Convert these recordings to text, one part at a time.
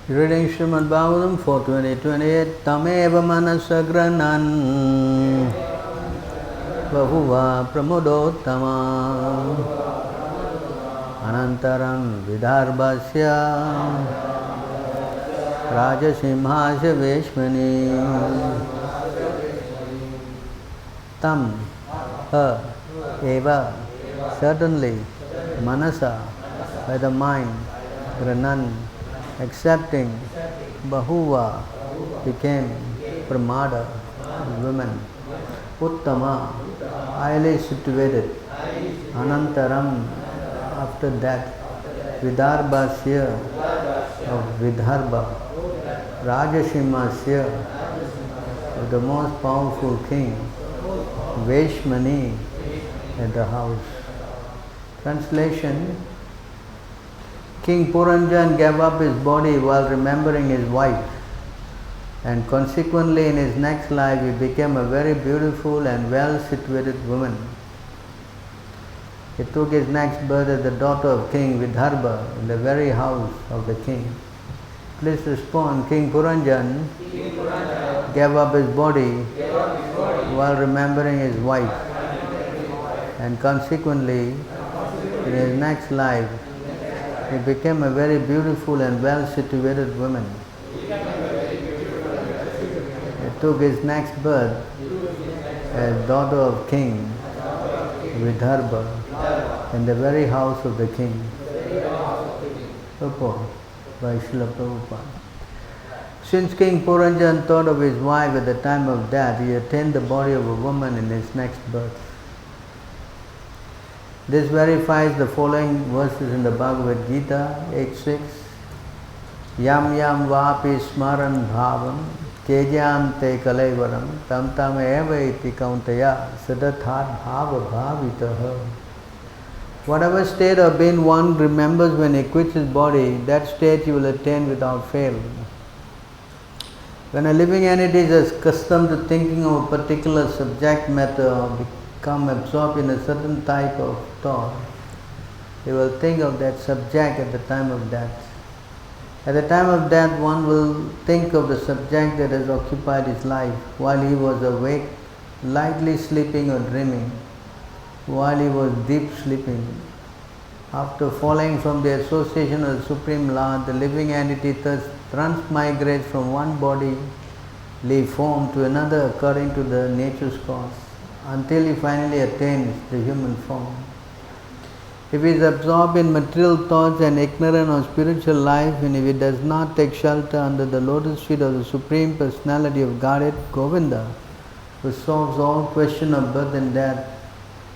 Reading Srimad Bhagavatam 4.20.28 Tameva manasagranam Bahuva pramodottama Anantaram vidarbhasya Rajasimhasya veshmani Tam eva certainly manasa by the mind granan accepting Bahuva became Pramada, women. Uttama, highly situated. Anantaram, after that. Vidarbhasya, of Vidarbha. Rajasimasya, of the most powerful king. Veshmani, at the house. Translation: King Puranjan gave up his body while remembering his wife, and consequently in his next life he became a very beautiful and well-situated woman. He took his next birth as the daughter of King Vidarbha in the very house of the king. Please respond. King Puranjan gave up his body while remembering his wife, and consequently in his next life he became a very beautiful and well-situated woman. He took his next birth as daughter of King Vidarbha in the very house of the king. Purport by Srila Prabhupada. Since King Puranjan thought of his wife at the time of death, he attained the body of a woman in his next birth. This verifies the following verses in the Bhagavad Gita 8.6. Yam yam vapi smaran bhavam kejam te kalaivaram tam tam eva iti kauntaya sadathat bhava bhavitaha. Whatever state of being one remembers when he quits his body, that state he will attain without fail. When a living entity is accustomed to thinking of a particular subject matter or become absorbed in a certain type of thought, he will think of that subject at the time of death. At the time of death, one will think of the subject that has occupied his life while he was awake, lightly sleeping or dreaming, while he was deep sleeping. After falling from the association of the Supreme Lord, the living entity thus transmigrates from one bodily form to another according to the nature's course, until he finally attains the human form. If he is absorbed in material thoughts and ignorant of spiritual life, and if he does not take shelter under the lotus feet of the Supreme Personality of Godhead, Govinda, who solves all question of birth and death,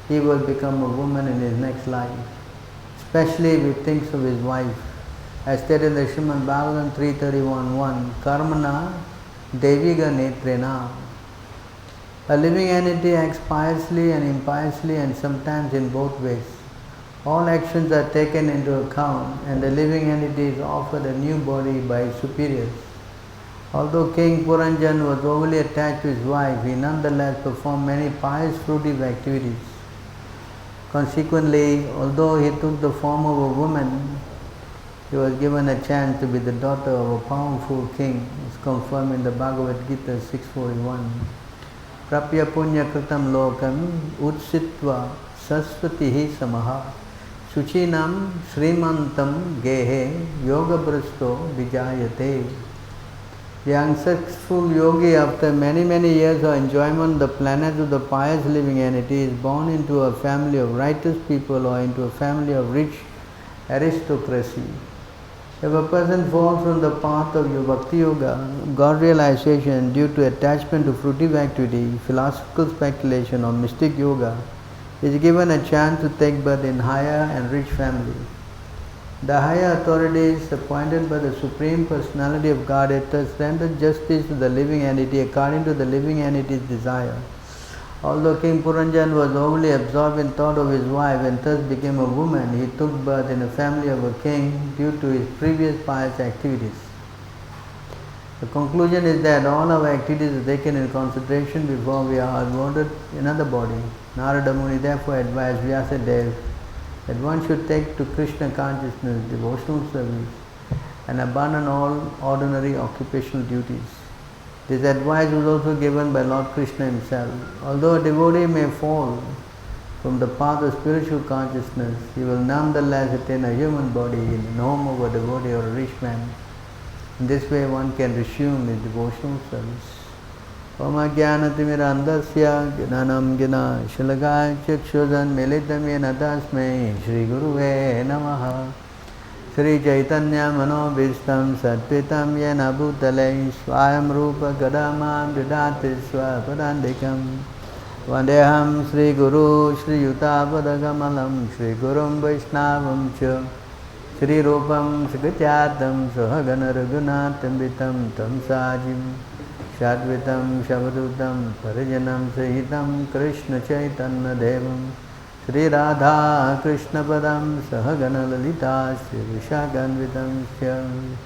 he will become a woman in his next life, especially if he thinks of his wife. As stated in the Srimad Bhagavatam 3.31.1, Karmana Deviga Netrena. A living entity acts piously and impiously, and sometimes in both ways. All actions are taken into account, and the living entity is offered a new body by his superiors. Although King Puranjan was overly attached to his wife, he nonetheless performed many pious fruitive activities. Consequently, although he took the form of a woman, he was given a chance to be the daughter of a powerful king, as confirmed in the Bhagavad Gita 6.41. Prapya punya kritam lokam utsitva sasvatihi samaha suchinam srimantam gehe yoga brasto vijayate. The unsuccessful yogi, after many years of enjoyment on the planet of the pious living entity, is born into a family of righteous people or into a family of rich aristocracy. If a person falls from the path of Bhakti Yoga, God realization due to attachment to fruitive activity, philosophical speculation or mystic yoga, is given a chance to take birth in higher and rich family. The higher authorities appointed by the Supreme Personality of Godhead thus render justice to the living entity according to the living entity's desire. Although King Puranjan was overly absorbed in thought of his wife and thus became a woman, he took birth in a family of a king due to his previous pious activities. The conclusion is that all our activities are taken in consideration before we are awarded another body. Narada Muni therefore advised Vyasadeva that one should take to Krishna consciousness, devotional service, and abandon all ordinary occupational duties. This advice was also given by Lord Krishna himself. Although a devotee may fall from the path of spiritual consciousness, he will nonetheless attain a human body in the home of a devotee or a rich man. In this way one can resume his devotional service. Om Ajnanatimidandasya Gnanam Gina Shalakaya Chakshuzan Militam Yena Tasmai Shri Guruve Namaha. Sri Chaitanya Manobhistam Satpitam Yena Bhutale Swayam Rupa Gadamam Didati Swapadandikam Vandeham Sri Guru Sri Yutapadagamalam Sri Gurum Vaishnavam Cha Sri Rupam Sagatyadam Sahagana Raghunatam Vitam Tam Sajim Shadvitam Shabdutam Parijanam Sahitam Krishna Chaitanya Devam Sri Radha Krishna Padam Sahagana Lalita Sri Vishakanvitam Shyam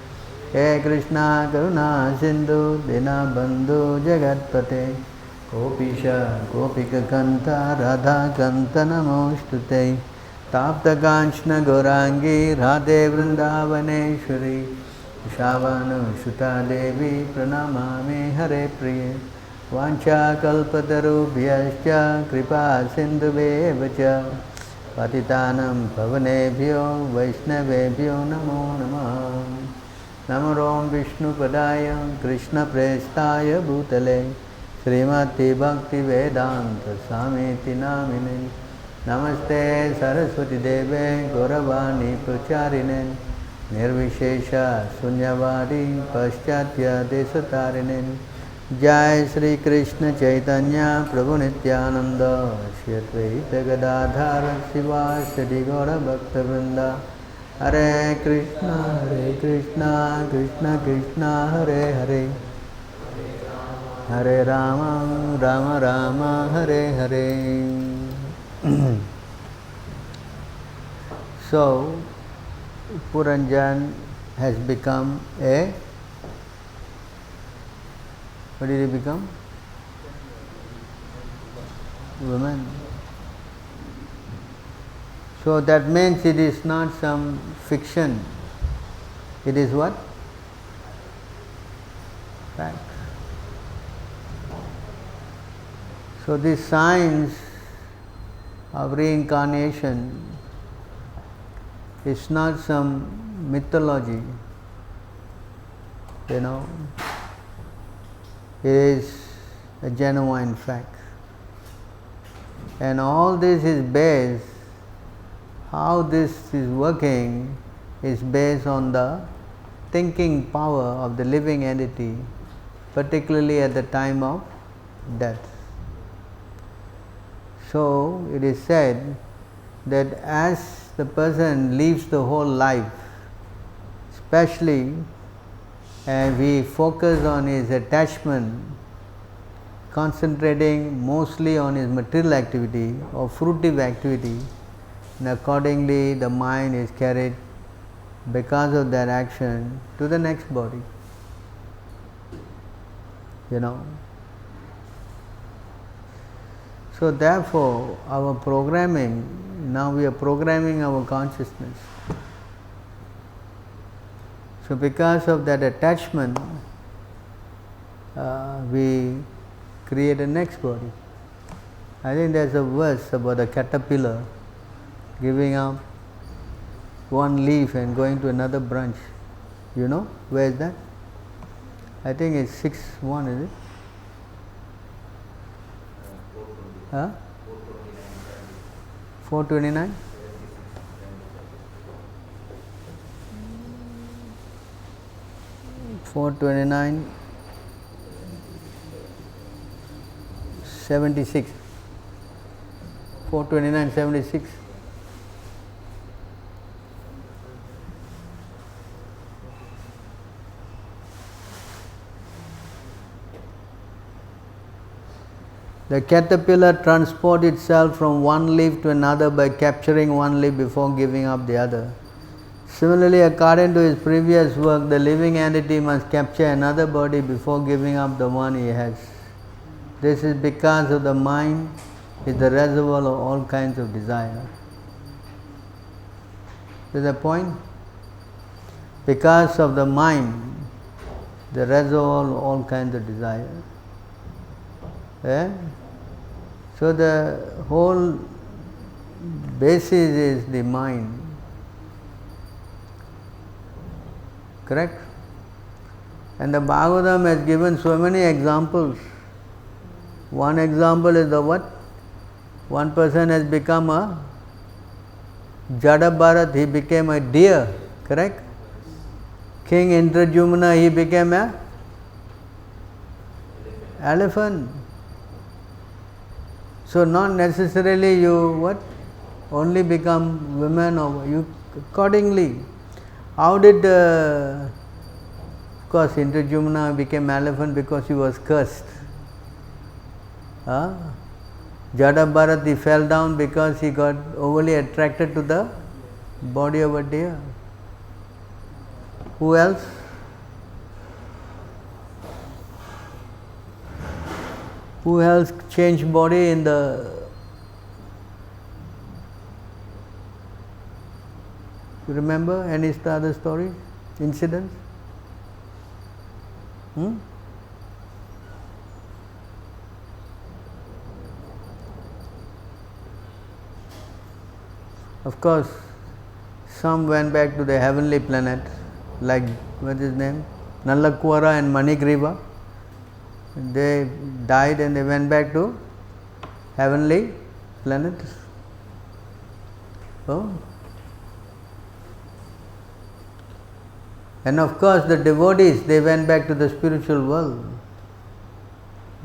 He Krishna Karuna Sindhu Dinabandhu Jagatpate Gopisha Gopika Kanta Radha Kanta Namostute Tapta Kanchna Gaurangi Radhe Vrindavaneshwari Shavanu Shuta Devi Pranamami Hare Priye Vancha Kalpatarubhyascha Kripa Sindhuvevacha Patitanam Pavanebhyo Vaishnavebhyo Namo Namah Namarom Vishnu Padaya Krishna Prestaya Bhutale Srimati Bhakti Vedanta Samiti Namine Namaste Saraswati Deve Gauravani Pracharine Nirvishesha Sunyavadi Paschatya Desatarine Jai Sri Krishna Chaitanya Prabhu Nityananda Shri Advaita Gadadhara Sivasadi Gaura Bhakta Vrinda Hare Krishna Krishna Krishna Hare Hare Hare Rama Rama Rama Hare Hare. So Puranjan has become a, what did he become? Woman. So that means it is not some fiction. It is what? Fact. So this science of reincarnation is not some mythology, you know. It is a genuine fact. And all this is based, how this is working is based on the thinking power of the living entity, particularly at the time of death. So it is said that as the person lives the whole life, especially if he focuses on his attachment, concentrating mostly on his material activity or fruitive activity, and accordingly the mind is carried because of that action to the next body, you know. So therefore our programming, now we are programming our consciousness. So because of that attachment, we create a next body. I think there's a verse about a caterpillar giving up one leaf and going to another branch. You know, where is that? I think it's 6:1, is it? Huh? 429? $429, 76. 429, 76. The caterpillar transports itself from one leaf to another by capturing one leaf before giving up the other. Similarly, according to his previous work, the living entity must capture another body before giving up the one he has. This is because of the mind is the reservoir of all kinds of desire. Is the point? Because of the mind, the resolve all kinds of desires. So the whole basis is the mind. Correct? And the Bhagavatam has given so many examples. One example is the what? One person has become a Jada Bharat, he became a deer. Correct? King Indrajumna, he became a elephant. So not necessarily you what? Only become women or you accordingly. How did of course Indrajumna became elephant because he was cursed. Jada Bharat, he fell down because he got overly attracted to the body of a deer. Who else? Who else changed body in the... You remember any other story, incidents? Of course, some went back to the heavenly planet, like what is his name? Nalakwara and Manigriva. They died and they went back to heavenly planets. Oh. And of course the devotees, they went back to the spiritual world.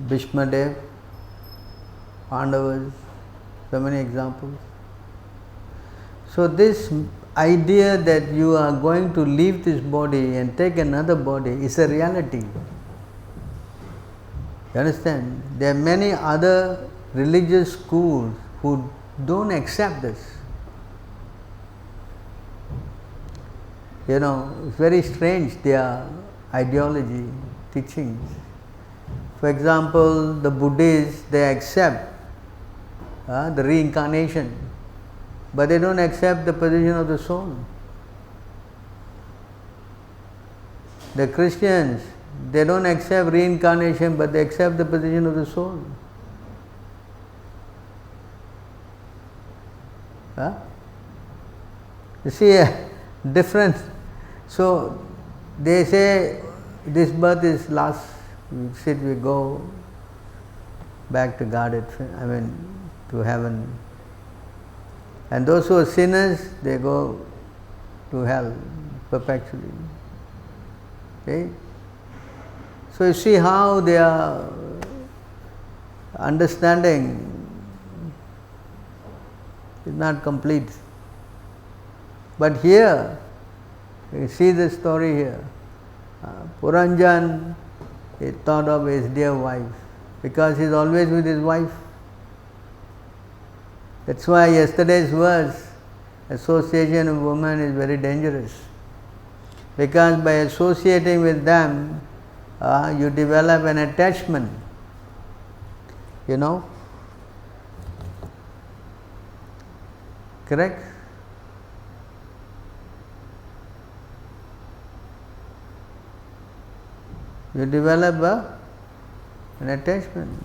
Bhishmadev, Pandavas, so many examples. So this idea that you are going to leave this body and take another body is a reality. You understand? There are many other religious schools who don't accept this. You know, it's very strange, their ideology, teachings. For example, the Buddhists, they accept the reincarnation, but they don't accept the position of the soul. The Christians, they don't accept reincarnation, but they accept the position of the soul. You see a difference. So they say this birth is last. We go back to God, to heaven. And those who are sinners, they go to hell perpetually. Okay? So you see how they are understanding is not complete. But here, you see the story here. Puranjan, he thought of his dear wife because he is always with his wife. That's why yesterday's verse, association of women is very dangerous. Because by associating with them, you develop an attachment. You know? Correct? You develop an attachment.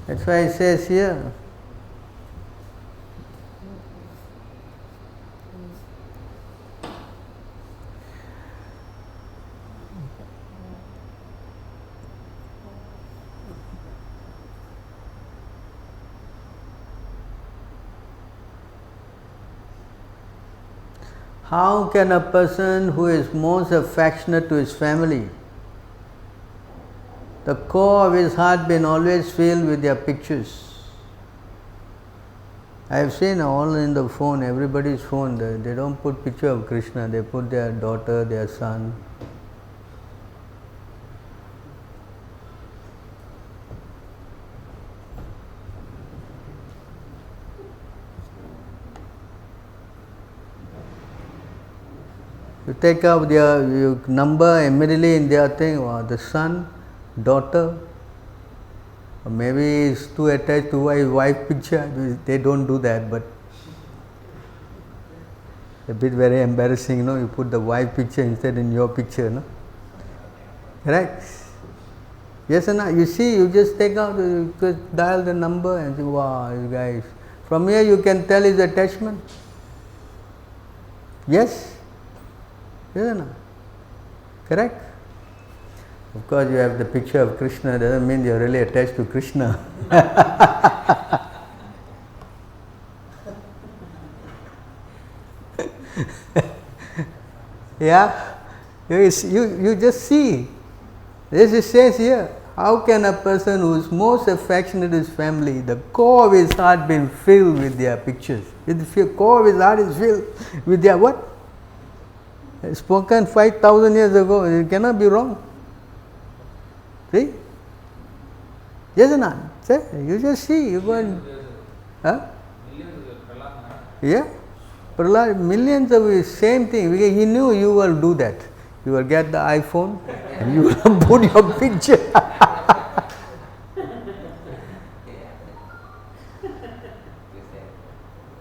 That's why it says here. How can a person who is most affectionate to his family, the core of his heart been always filled with their pictures? I have seen all in the phone, everybody's phone, they don't put picture of Krishna, they put their daughter, their son. You take up their number immediately in their thing, or the son, daughter, or maybe he's too attached to his wife picture. They don't do that, but A bit very embarrassing, you put the wife picture instead in your picture, Correct? Yes or no? You see, you just take out, you just dial the number and say, wow, you guys. From here you can tell his attachment. Yes? Yes or no? Correct? Of course, you have the picture of Krishna, doesn't mean you're really attached to Krishna. Yeah? You just see. This it says here, how can a person who is most affectionate to his family, the core of his heart being filled with their pictures. The core of his heart is filled with their what? Spoken 5,000 years ago, it cannot be wrong. See? Yes or not? You just see, you go and, yeah? Prahlad, millions of the same thing. He knew you will do that. You will get the iPhone and you will put your picture.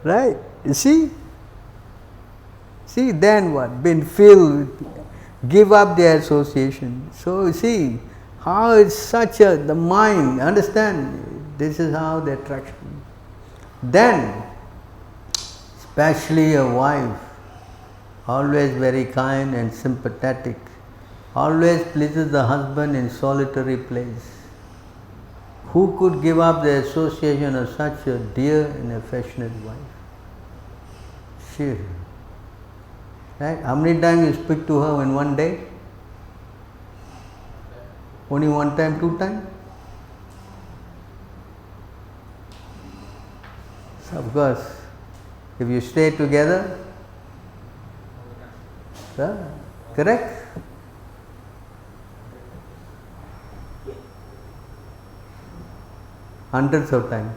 Right? You see? See, then what? Been filled, give up the association. So you see how it's such the mind, understand? This is how the attraction. Then, especially a wife, always very kind and sympathetic, always pleases the husband in solitary place. Who could give up the association of such a dear and affectionate wife? She. Right? How many times you speak to her in one day? Only one time, two times? So of course, if you stay together, correct? Hundreds of times.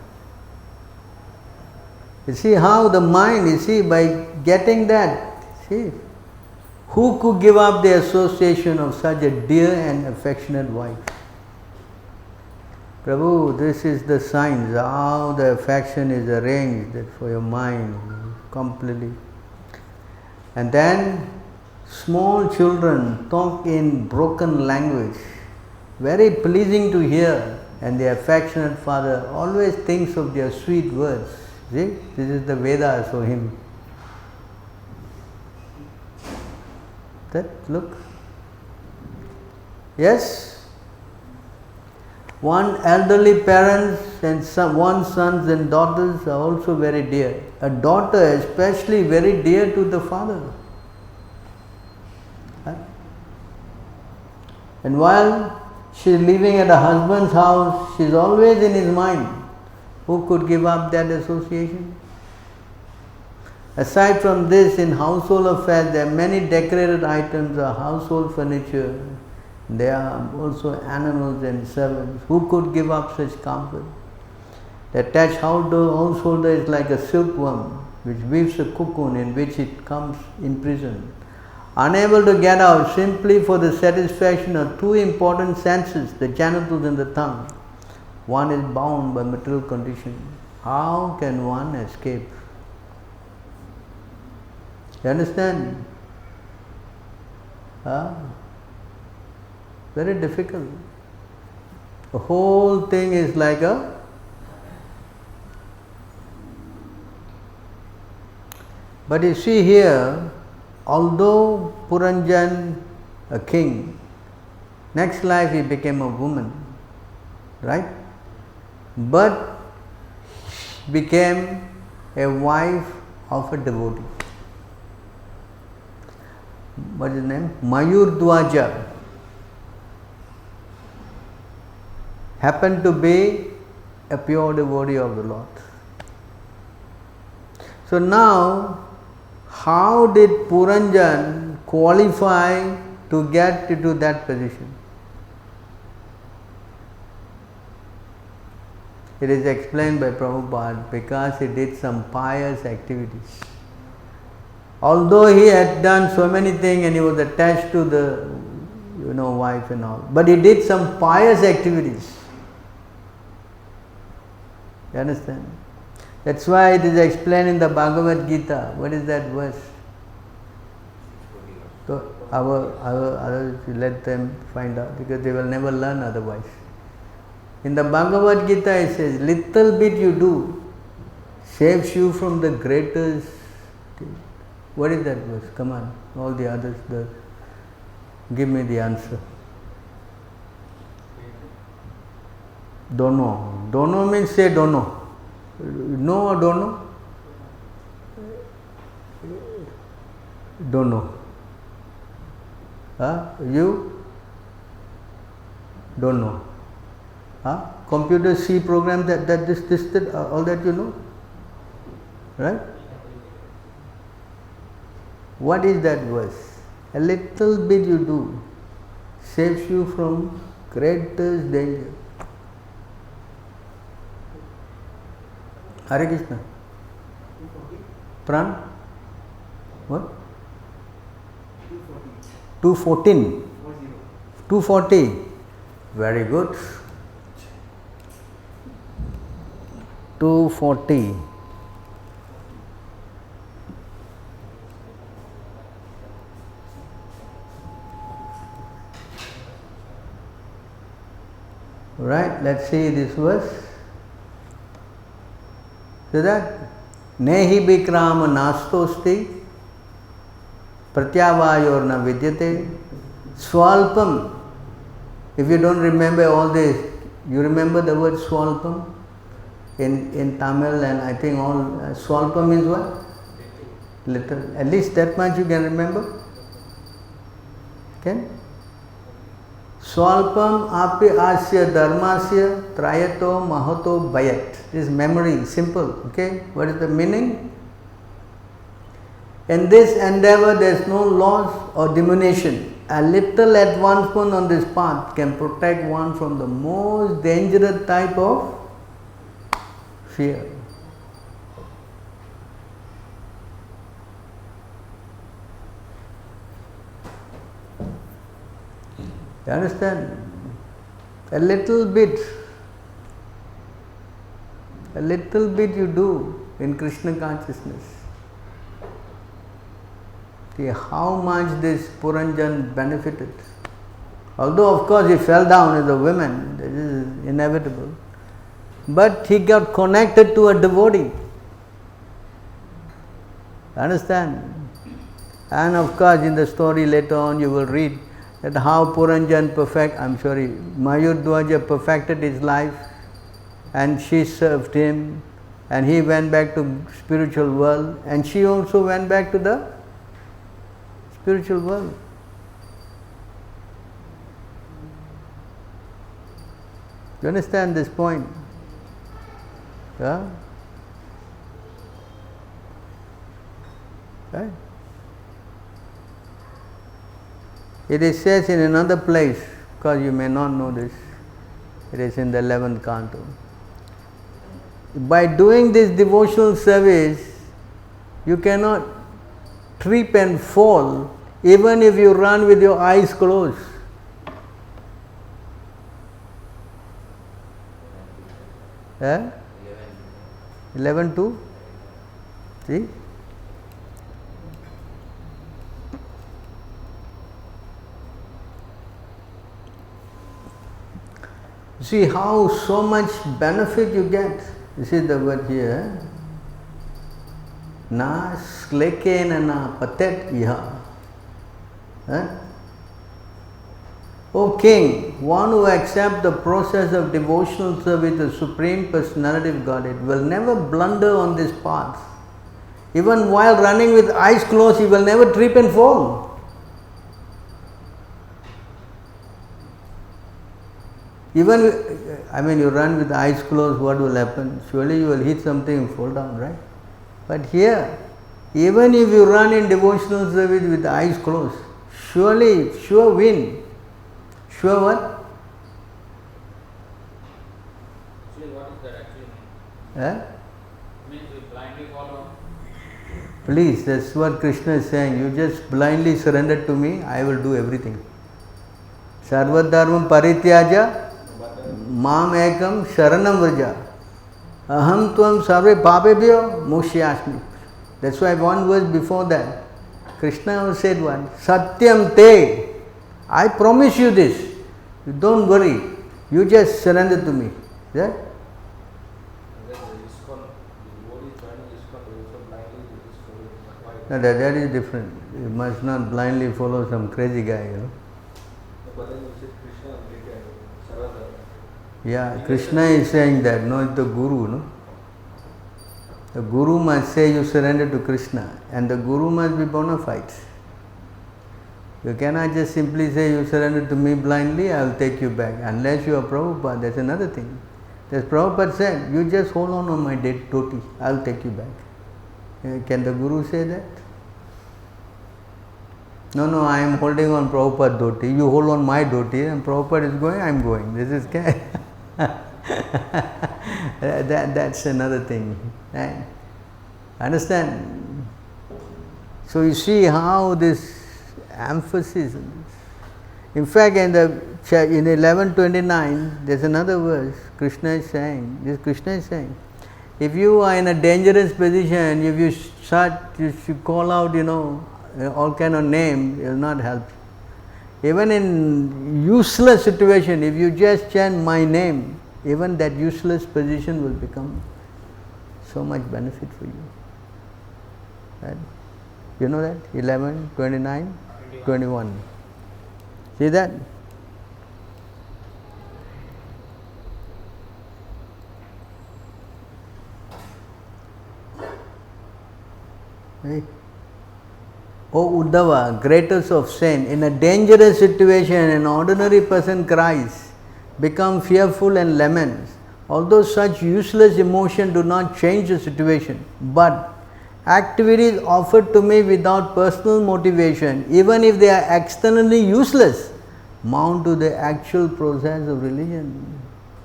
You see how the mind, by getting that, who could give up the association of such a dear and affectionate wife? Prabhu, this is the signs, how the affection is arranged for your mind completely. And then small children talk in broken language, very pleasing to hear, and the affectionate father always thinks of their sweet words. See, this is the Vedas for him. Look. Yes? One elderly parents and one sons and daughters are also very dear. A daughter especially very dear to the father. And while she is living at her husband's house, she is always in his mind. Who could give up that association? Aside from this, in household affairs, there are many decorated items or household furniture. There are also animals and servants. Who could give up such comfort? The attached householder is like a silkworm which weaves a cocoon in which it comes imprisoned. Unable to get out simply for the satisfaction of two important senses, the genitals and the tongue. One is bound by material conditions. How can one escape? You understand? Very difficult. The whole thing is like a but you see here, although Puranjan, a king, next life he became a woman, right? But became a wife of a devotee. What is his name? Mayurdwaja. Happened to be a pure devotee of the Lord. So now, how did Puranjan qualify to get into that position? It is explained by Prabhupada because he did some pious activities. Although he had done so many things and he was attached to the wife and all, but he did some pious activities. You understand? That's why it is explained in the Bhagavad Gita. What is that verse? So our others, let them find out, because they will never learn otherwise. In the Bhagavad Gita it says, little bit you do saves you from the greatest. What is that verse? Come on, all the others, give me the answer. Don't know. Don't know means say don't know. Know or don't know? Don't know. You? Don't know. Computer C program that all that you know? Right? What is that verse? A little bit you do saves you from greatest danger. Hare Krishna. Pran? What? 214. 240. Very good. 240. Right, let's see this verse. So that Nehi Bikram Nastosti Pratyavayorna Vidyate Swalpam. If you don't remember all this, you remember the word Swalpam in Tamil, and I think all Swalpam means what? Little. At least that much you can remember. Okay? Swalpam api asya dharmasya trayato mahato bayat. This is memory, simple. Okay? What is the meaning? In this endeavor there is no loss or diminution. A little advancement on this path can protect one from the most dangerous type of fear. You understand? A little bit you do in Krishna consciousness. See how much this Puranjan benefited. Although of course he fell down as a woman, this is inevitable. But he got connected to a devotee. Understand? And of course in the story later on you will read that how Puranjan Mayurdhwaja perfected his life, and she served him, and he went back to spiritual world, and she also went back to the spiritual world. You understand this point? Yeah? Right? It is said in another place, because you may not know this, it is in the 11th canto. By doing this devotional service, you cannot trip and fall even if you run with your eyes closed. Eh? 11:2. See? See how so much benefit you get. This is the word here. Na sklekena na patet iha. O King, one who accepts the process of devotional service to the Supreme Personality of Godhead will never blunder on this path. Even while running with eyes closed, he will never trip and fall. Even, you run with eyes closed, what will happen? Surely you will hit something and fall down, right? But here, even if you run in devotional service with eyes closed, sure win. Sure what? Actually, what is that actually Eh? mean? Means we blindly follow. Please, that's what Krishna is saying. You just blindly surrender to me, I will do everything. Sarvadharmam parityaja Mam ekam sharanam vraja aham tvam sarve papebhyo mokshayasmi. That's why one verse before that, Krishna said what? Satyam te. I promise you this. You don't worry. You just surrender to me. Yeah? And then the ISKCON, the devotees joining ISKCON, they also blindly do this for why? No, that is different. You must not blindly follow some crazy guy, you know. But then you said Krishna and Sarada. Yeah, Krishna is saying that, no, it's the Guru, no? The Guru must say you surrender to Krishna, and the Guru must be bona fide. You cannot just simply say you surrender to me blindly, I will take you back. Unless you are Prabhupada, that's another thing. As Prabhupada said, you just hold on my dhoti, I will take you back. Can the Guru say that? No, I am holding on Prabhupada dhoti, you hold on my dhoti, and Prabhupada is going, I am going. This is that's another thing. Right? Understand? So you see how this emphasis. In fact, in 11:29, there's another verse. Krishna is saying, if you are in a dangerous position, if you call out, all kind of name, it will not help. Even in useless situation, if you just chant my name, even that useless position will become so much benefit for you. Right? You know that? 11, 29, 21. See that? Right? O Uddhava, greatest of saints, in a dangerous situation, an ordinary person cries, become fearful and laments. Although such useless emotion do not change the situation, but activities offered to me without personal motivation, even if they are externally useless, mount to the actual process of religion.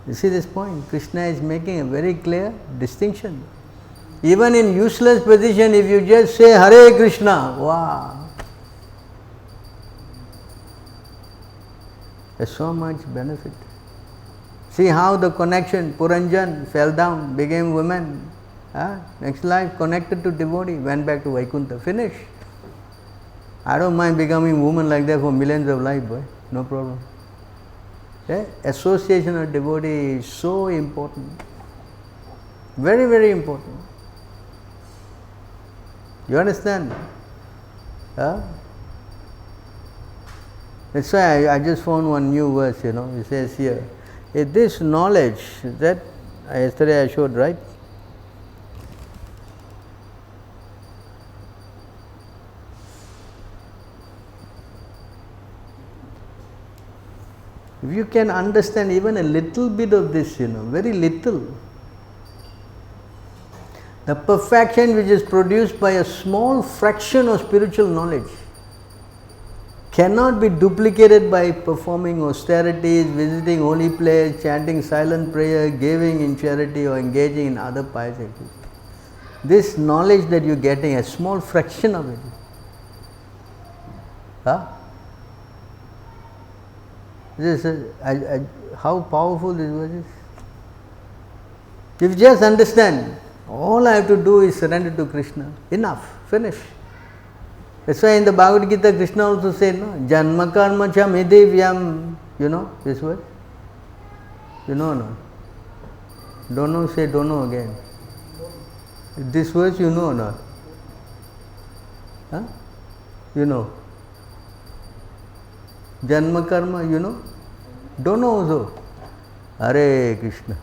You see this point? Krishna is making a very clear distinction. Even in useless position, if you just say Hare Krishna, wow, there's so much benefit. See how the connection, Puranjan fell down, became woman. Next life connected to devotee, went back to Vaikuntha, finish. I don't mind becoming woman like that for millions of lives, boy. No problem. Association of devotee is so important. Very, very important. You understand? That's why I just found one new verse, It says here, this knowledge that yesterday I showed, right? If you can understand even a little bit of this, very little, the perfection which is produced by a small fraction of spiritual knowledge cannot be duplicated by performing austerities, visiting holy place, chanting silent prayer, giving in charity or engaging in other pious activities. This knowledge that you are getting, a small fraction of it. How powerful this verse is. If you just understand, all I have to do is surrender to Krishna. Enough. Finish. That's why in the Bhagavad Gita, Krishna also said, no, Janma karma cha midivyam. You know this word? You know or not? Don't know, say don't know again. This verse you know or not? You know. Janma karma, you know? Don't know also. Hare Krishna.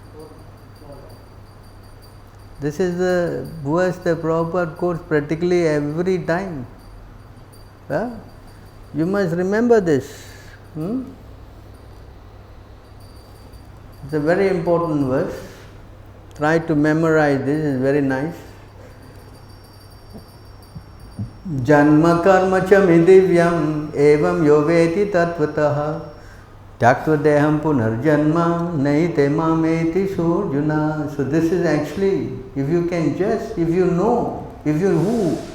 This is the verse that Prabhupada quotes practically every time. You must remember this. It's a very important verse. Try to memorize this, it's very nice. Janma karma cha midivyam evam yoveti tatvatah Tyaktva deham punarjanma naite mameti surjuna. So this is actually, if you can just, if you know,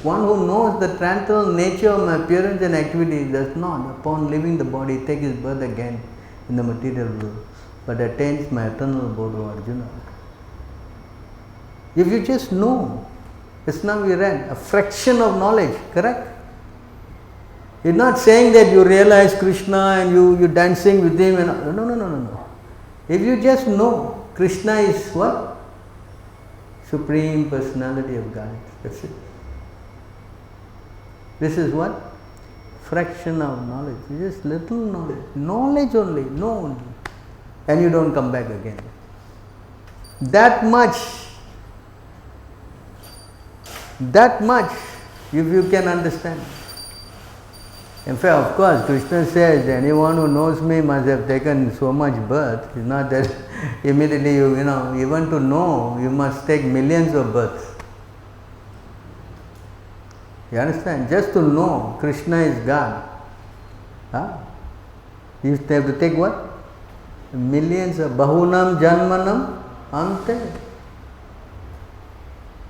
one who knows the tranquil nature of my appearance and activity does not, upon leaving the body, take his birth again in the material world, but attains my eternal abode, O Arjuna. If you just know, just now we read, a fraction of knowledge, correct? You're not saying that you realize Krishna and you're dancing with him. And, no. If you just know Krishna is what? Supreme Personality of God. That's it. This is what? Fraction of knowledge. Just little knowledge. Knowledge only. Know only. And you don't come back again. That much, if you can understand. In fact, of course, Krishna says, anyone who knows me must have taken so much birth. It's not that immediately even to know, you must take millions of births. You understand? Just to know Krishna is God. You have to take what? Millions of Bahunam Janmanam Ante.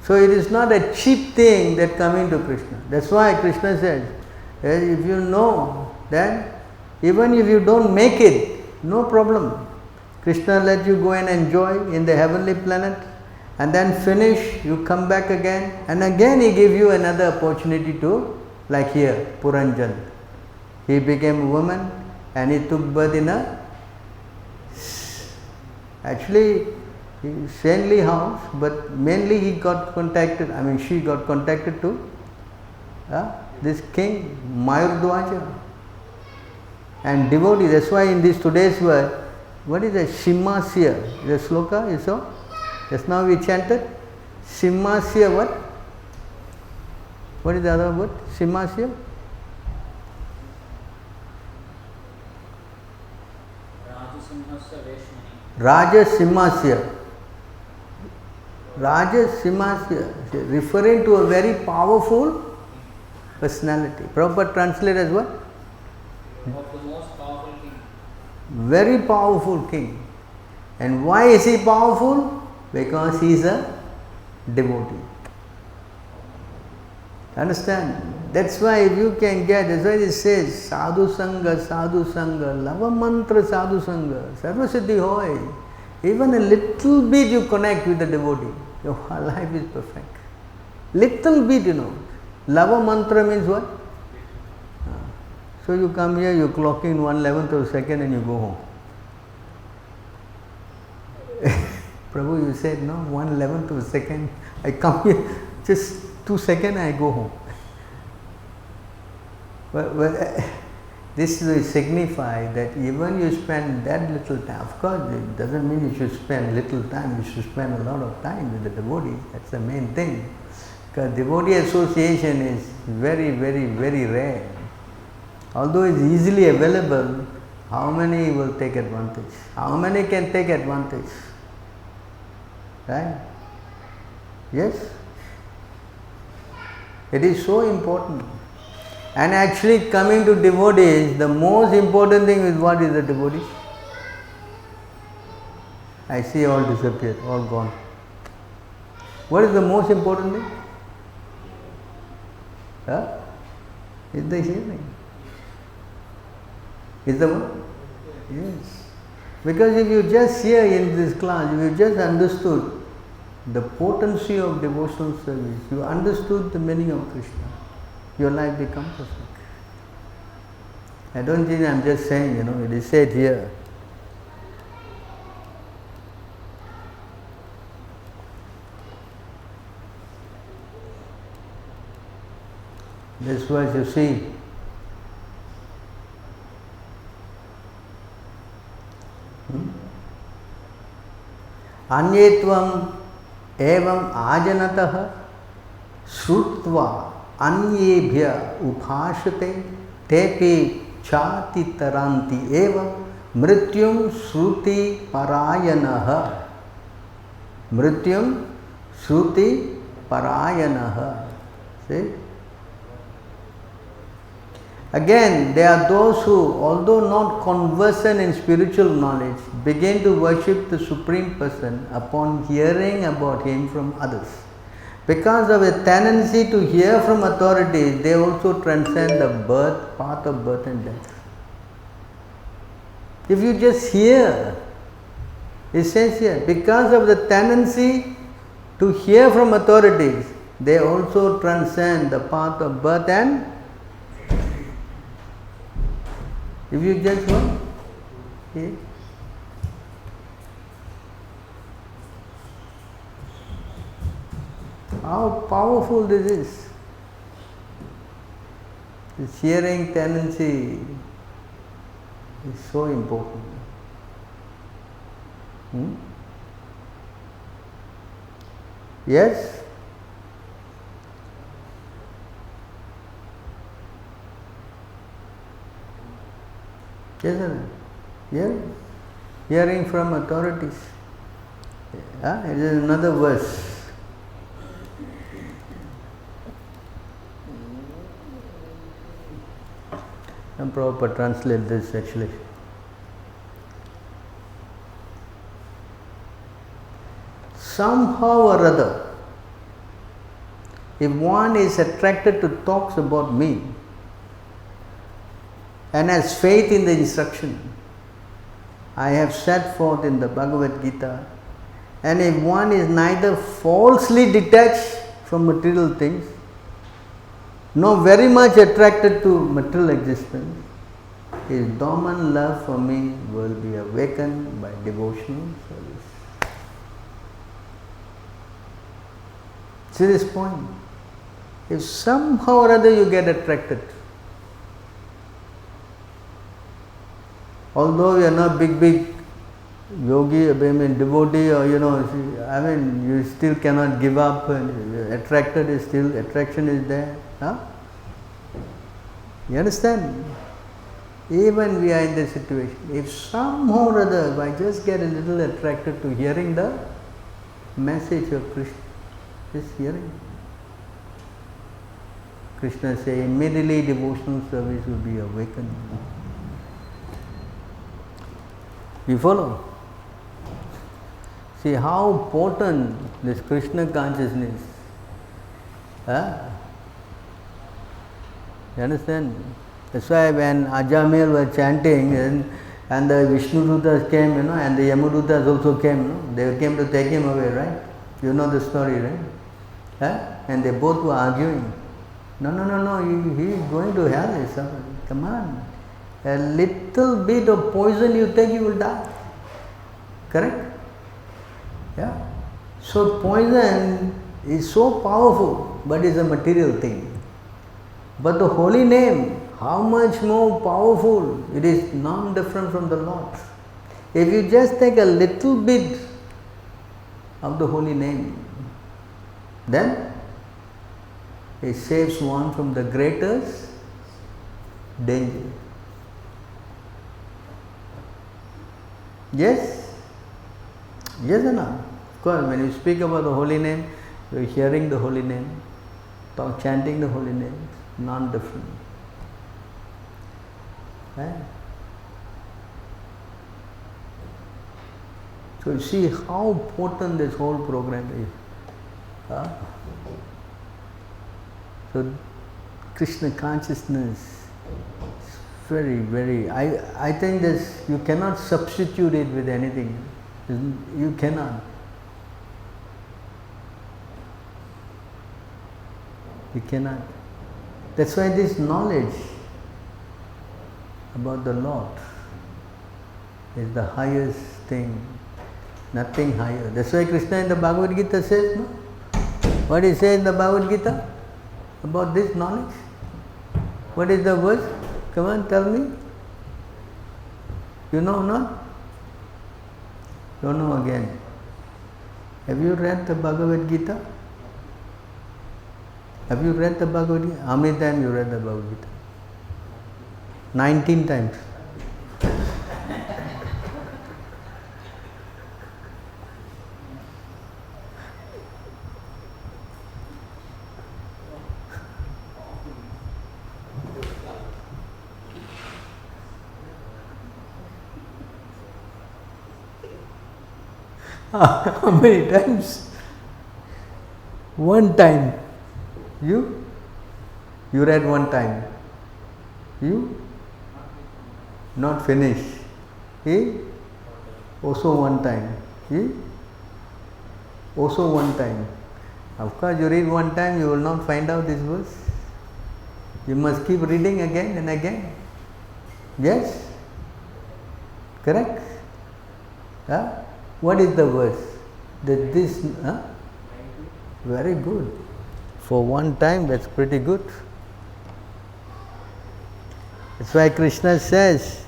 So it is not a cheap thing that coming to Krishna. That's why Krishna says, if you know, then even if you don't make it, no problem. Krishna let you go and enjoy in the heavenly planet, and then finish, you come back again, and again he give you another opportunity to, like here, Puranjan. He became a woman and he took birth in a saintly house, but mainly he got contacted, she got contacted to this king, Mayurdwaja, and devotee. That's why in this today's word, what is a Shimasya? The sloka you saw? Just now we chanted Shimasya what? What is the other word? Shimasya? Rajasimhasya. Rajasimhasya, referring to a very powerful personality. Prabhupada translate as what? Of the most powerful king. Very powerful king. And why is he powerful? Because he is a devotee. Understand? That's why if you can get, that's why it says, sadhu sangha, lava mantra sadhu sangha, sarva siddhi hoy. Even a little bit you connect with the devotee, your life is perfect. Little bit, Lava mantra means what? So you come here, you clock in 1/11th of a second and you go home. Prabhu, you said no, 1/11th of a second. I come here, just 2 seconds I go home. But this will signify that even you spend that little time, of course it doesn't mean you should spend little time, you should spend a lot of time with the devotee. That's the main thing. Because devotee association is very, very, very rare. Although it's easily available, how many will take advantage? How many can take advantage? Right? Yes? It is so important. And actually coming to devotees, the most important thing is what is the devotees? I see all disappeared, all gone. What is the most important thing? Is the hearing. Is the what? Yes. Because if you just hear in this class, if you just understood the potency of devotional service, you understood the meaning of Krishna, your life becomes perfect. I don't think I'm just saying, it is said here. This was, you see, Anyetvam evam ajanatah shrutva anyebhya upashate tepe chati taranti eva mrityum shruti parayanah. Mrityum shruti parayanah. See? Again, there are those who, although not conversant in spiritual knowledge, begin to worship the Supreme Person upon hearing about Him from others. Because of a tendency to hear from authorities, they also transcend the path of birth and death. If you just hear, it says here, because of the tendency to hear from authorities, they also transcend the path of birth and If you just what? How powerful this is. The hearing tendency is so important. Yes? Isn't it? Yeah? Hearing from authorities. It is another verse. And Prabhupada translate this actually. Somehow or other, if one is attracted to talks about me and has faith in the instruction I have set forth in the Bhagavad Gita, and if one is neither falsely detached from material things nor very much attracted to material existence, his dormant love for me will be awakened by devotional service. See this point? If somehow or other you get attracted, although you are not big yogi, devotee, or you still cannot give up, and attraction is there. Huh? You understand? Even we are in this situation. If somehow or other I just get a little attracted to hearing the message of Krishna, just hearing. Krishna says immediately devotional service will be awakened. You follow? See how potent this Krishna consciousness. You understand? That's why when Ajamil were chanting and the Vishnu Dutas came, and the Yamadutas also came, they came to take him away, right? You know the story, right? And they both were arguing. No, he is going to hell, is suffering. Come on. A little bit of poison you take, you will die. Correct? Yeah. So poison is so powerful, but it's a material thing. But the holy name, how much more powerful? It is non-different from the Lord. If you just take a little bit of the holy name, then it saves one from the greatest danger. Yes? Yes or no? Of course, when you speak about the holy name, you are hearing the holy name, chanting the holy name, non-different. Right? So you see how potent this whole program is. So Krishna consciousness is very, very, I think this, you cannot substitute it with anything. You cannot. You cannot. That's why this knowledge about the Lord is the highest thing. Nothing higher. That's why Krishna in the Bhagavad Gita says, no? What he says in the Bhagavad Gita about this knowledge? What is the verse? Come on, tell me. You know or not? Don't know again. Have you read the Bhagavad Gita? Have you read the Bhagavad Gita? How many times you read the Bhagavad Gita? 19 times. How many times? One time. You read one time. You? Not finished. He? Also one time. He? Also one time. Of course, you read one time, you will not find out this verse. You must keep reading again and again. Yes? Correct? Huh? What is the verse? That this, huh? Very good. For one time, that's pretty good. That's why Krishna says,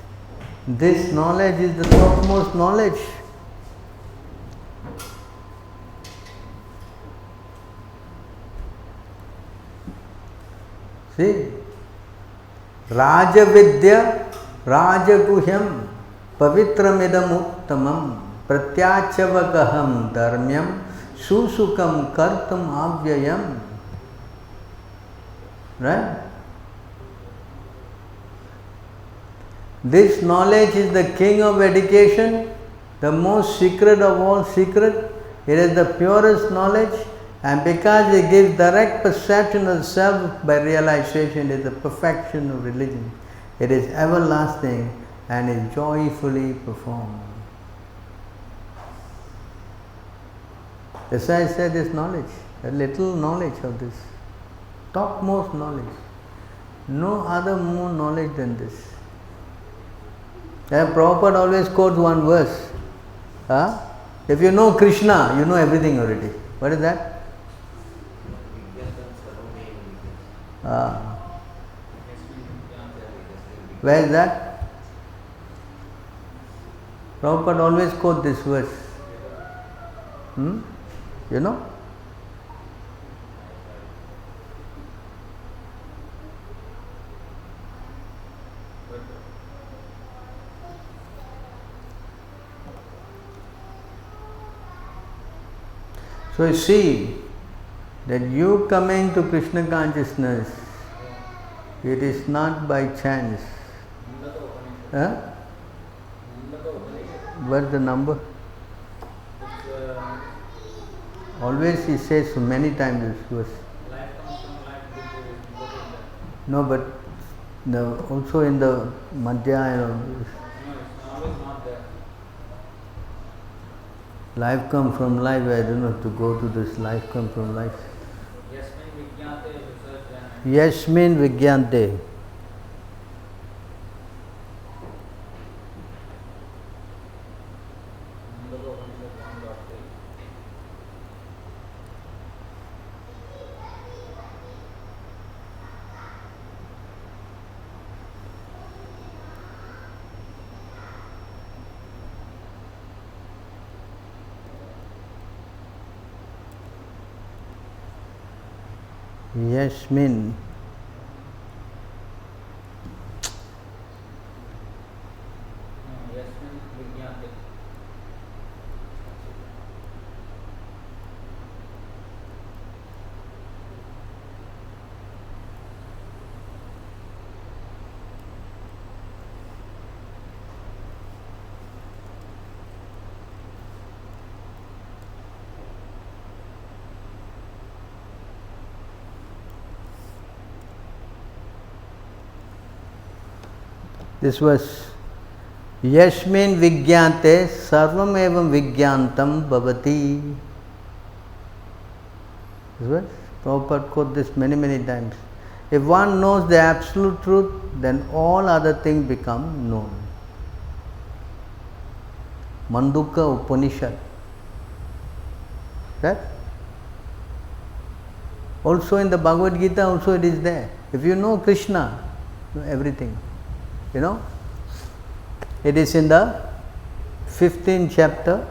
this knowledge is the topmost knowledge. See? Rajavidya Rajaguhyam Pavitramidam Uttamam Pratyachavakaham Dharmyam Susukam Kartam Avyayam. Right? This knowledge is the king of education, the most secret of all secret. It is the purest knowledge, and because it gives direct perception of self by realization, it is the perfection of religion. It is everlasting and is joyfully performed. That's why I said this knowledge, a little knowledge of this, topmost knowledge. No other more knowledge than this. Prabhupada always quotes one verse. If you know Krishna, you know everything already. What is that? Where is that? Prabhupada always quotes this verse. You know? So you see that you coming to Krishna consciousness, it is not by chance. What's the number? Always he says so many times this verse. No, but also in the Madhya, life comes from life. I don't have to go to this life comes from life. Yasmin Vigyante. Yasmin. This was Yasmin Vigyante Sarvam Evam Vigyantam Bhavati. This was Prabhupada quote this many times. If one knows the absolute truth, then all other things become known. Mandukya Upanishad. That? Also in the Bhagavad Gita also it is there. If you know Krishna, you know everything. You know, it is in the 15th chapter.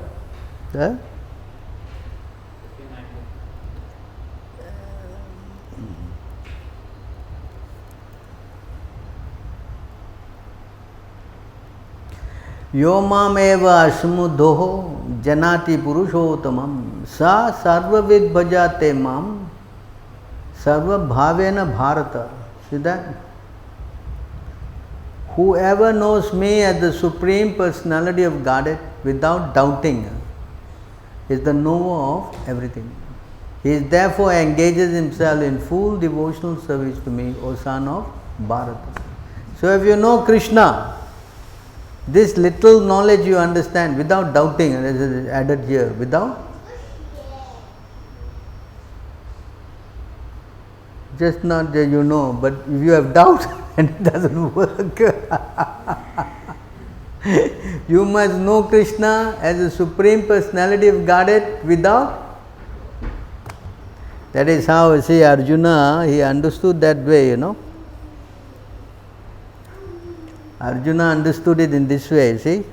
Yomam eva asmudoho janati purushotamam sa sarvavid bhajate mam sarva bhavena bharata. See that? Whoever knows me as the Supreme Personality of Godhead without doubting is the knower of everything. He therefore engages himself in full devotional service to me, O son of Bharata. So if you know Krishna, this little knowledge you understand without doubting, and it is added here, without Just not that you know, but if you have doubt and it doesn't work, you must know Krishna as a Supreme Personality of Godhead without. That is how, see, Arjuna, he understood that way, you know. Arjuna understood it in this way, see.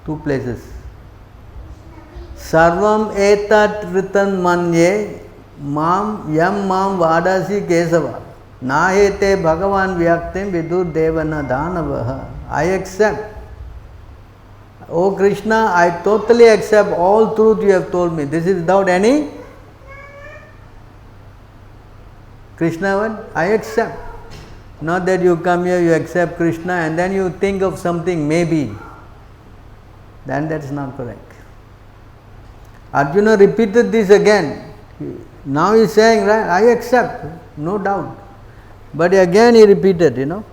2 places. Sarvam etat ritan manye mam yam mam vadasi kesava nahete bhagavan vyaktim vidur devana dhanavaha. I accept. Oh Krishna, I totally accept all truth you have told me. This is without any. Krishna what? I accept. Not that you come here, you accept Krishna and then you think of something maybe. Then that is not correct. Arjuna repeated this again. Now he is saying, right, I accept, no doubt. But again he repeated, you know.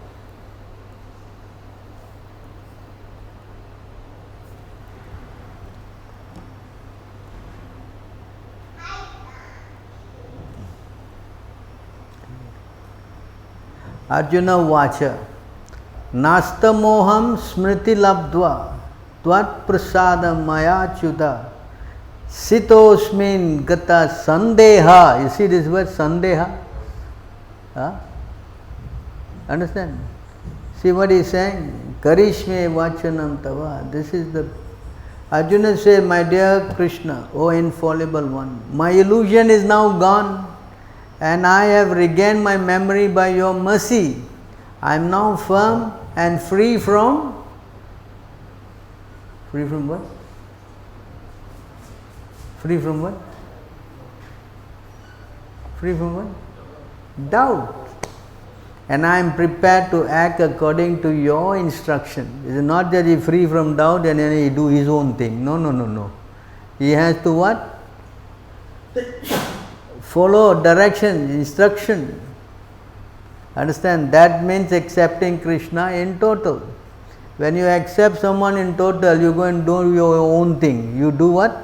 Arjuna Vacha Nasta Moham Smriti Labdva Tvat Prasada Maya Chuda Sitosmin Gata Sandeha. You see this word Sandeha? Huh? Understand? See what he is saying? Karishme Vachanam Tava. This is the. Arjuna says, my dear Krishna, O infallible one, my illusion is now gone. And I have regained my memory by your mercy. I am now firm and free from what? Free from what? Free from what? Doubt. And I am prepared to act according to your instruction. It is not that he is free from doubt and then he do his own thing. No. He has to what? Follow direction, instruction. Understand? That means accepting Krishna in total. When you accept someone in total, you go and do your own thing. You do what?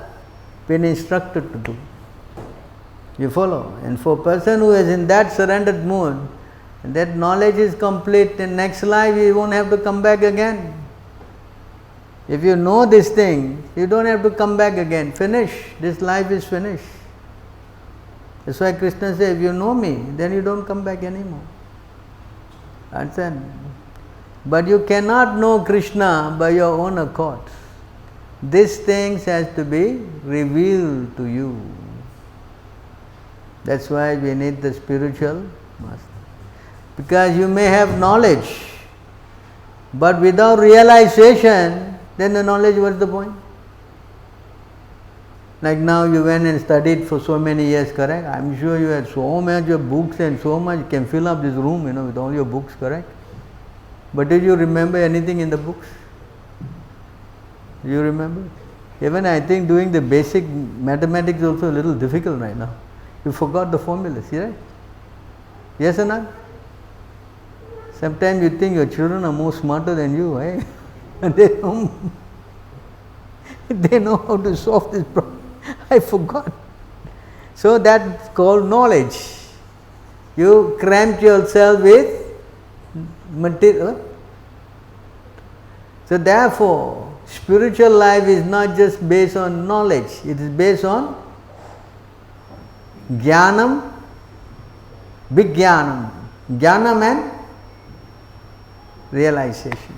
Been instructed to do. You follow. And for a person who is in that surrendered mood, that knowledge is complete, in next life you won't have to come back again. If you know this thing, you don't have to come back again. Finish. This life is finished. That's why Krishna says, if you know me, then you don't come back anymore. Understand? But you cannot know Krishna by your own accord. These things has to be revealed to you. That's why we need the spiritual master. Because you may have knowledge, but without realization, then the knowledge, what's the point? Like now you went and studied for so many years, correct? I am sure you had so much of books and so much, you can fill up this room, with all your books, correct? But did you remember anything in the books? Do you remember? Even I think doing the basic mathematics is also a little difficult right now. You forgot the formulas, right? Yes or not? Sometimes you think your children are more smarter than you, eh? And they know how to solve this problem. I forgot. So that's called knowledge. You cramped yourself with material. So therefore, spiritual life is not just based on knowledge, it is based on jnanam, vijnanam. Jnanam and realization.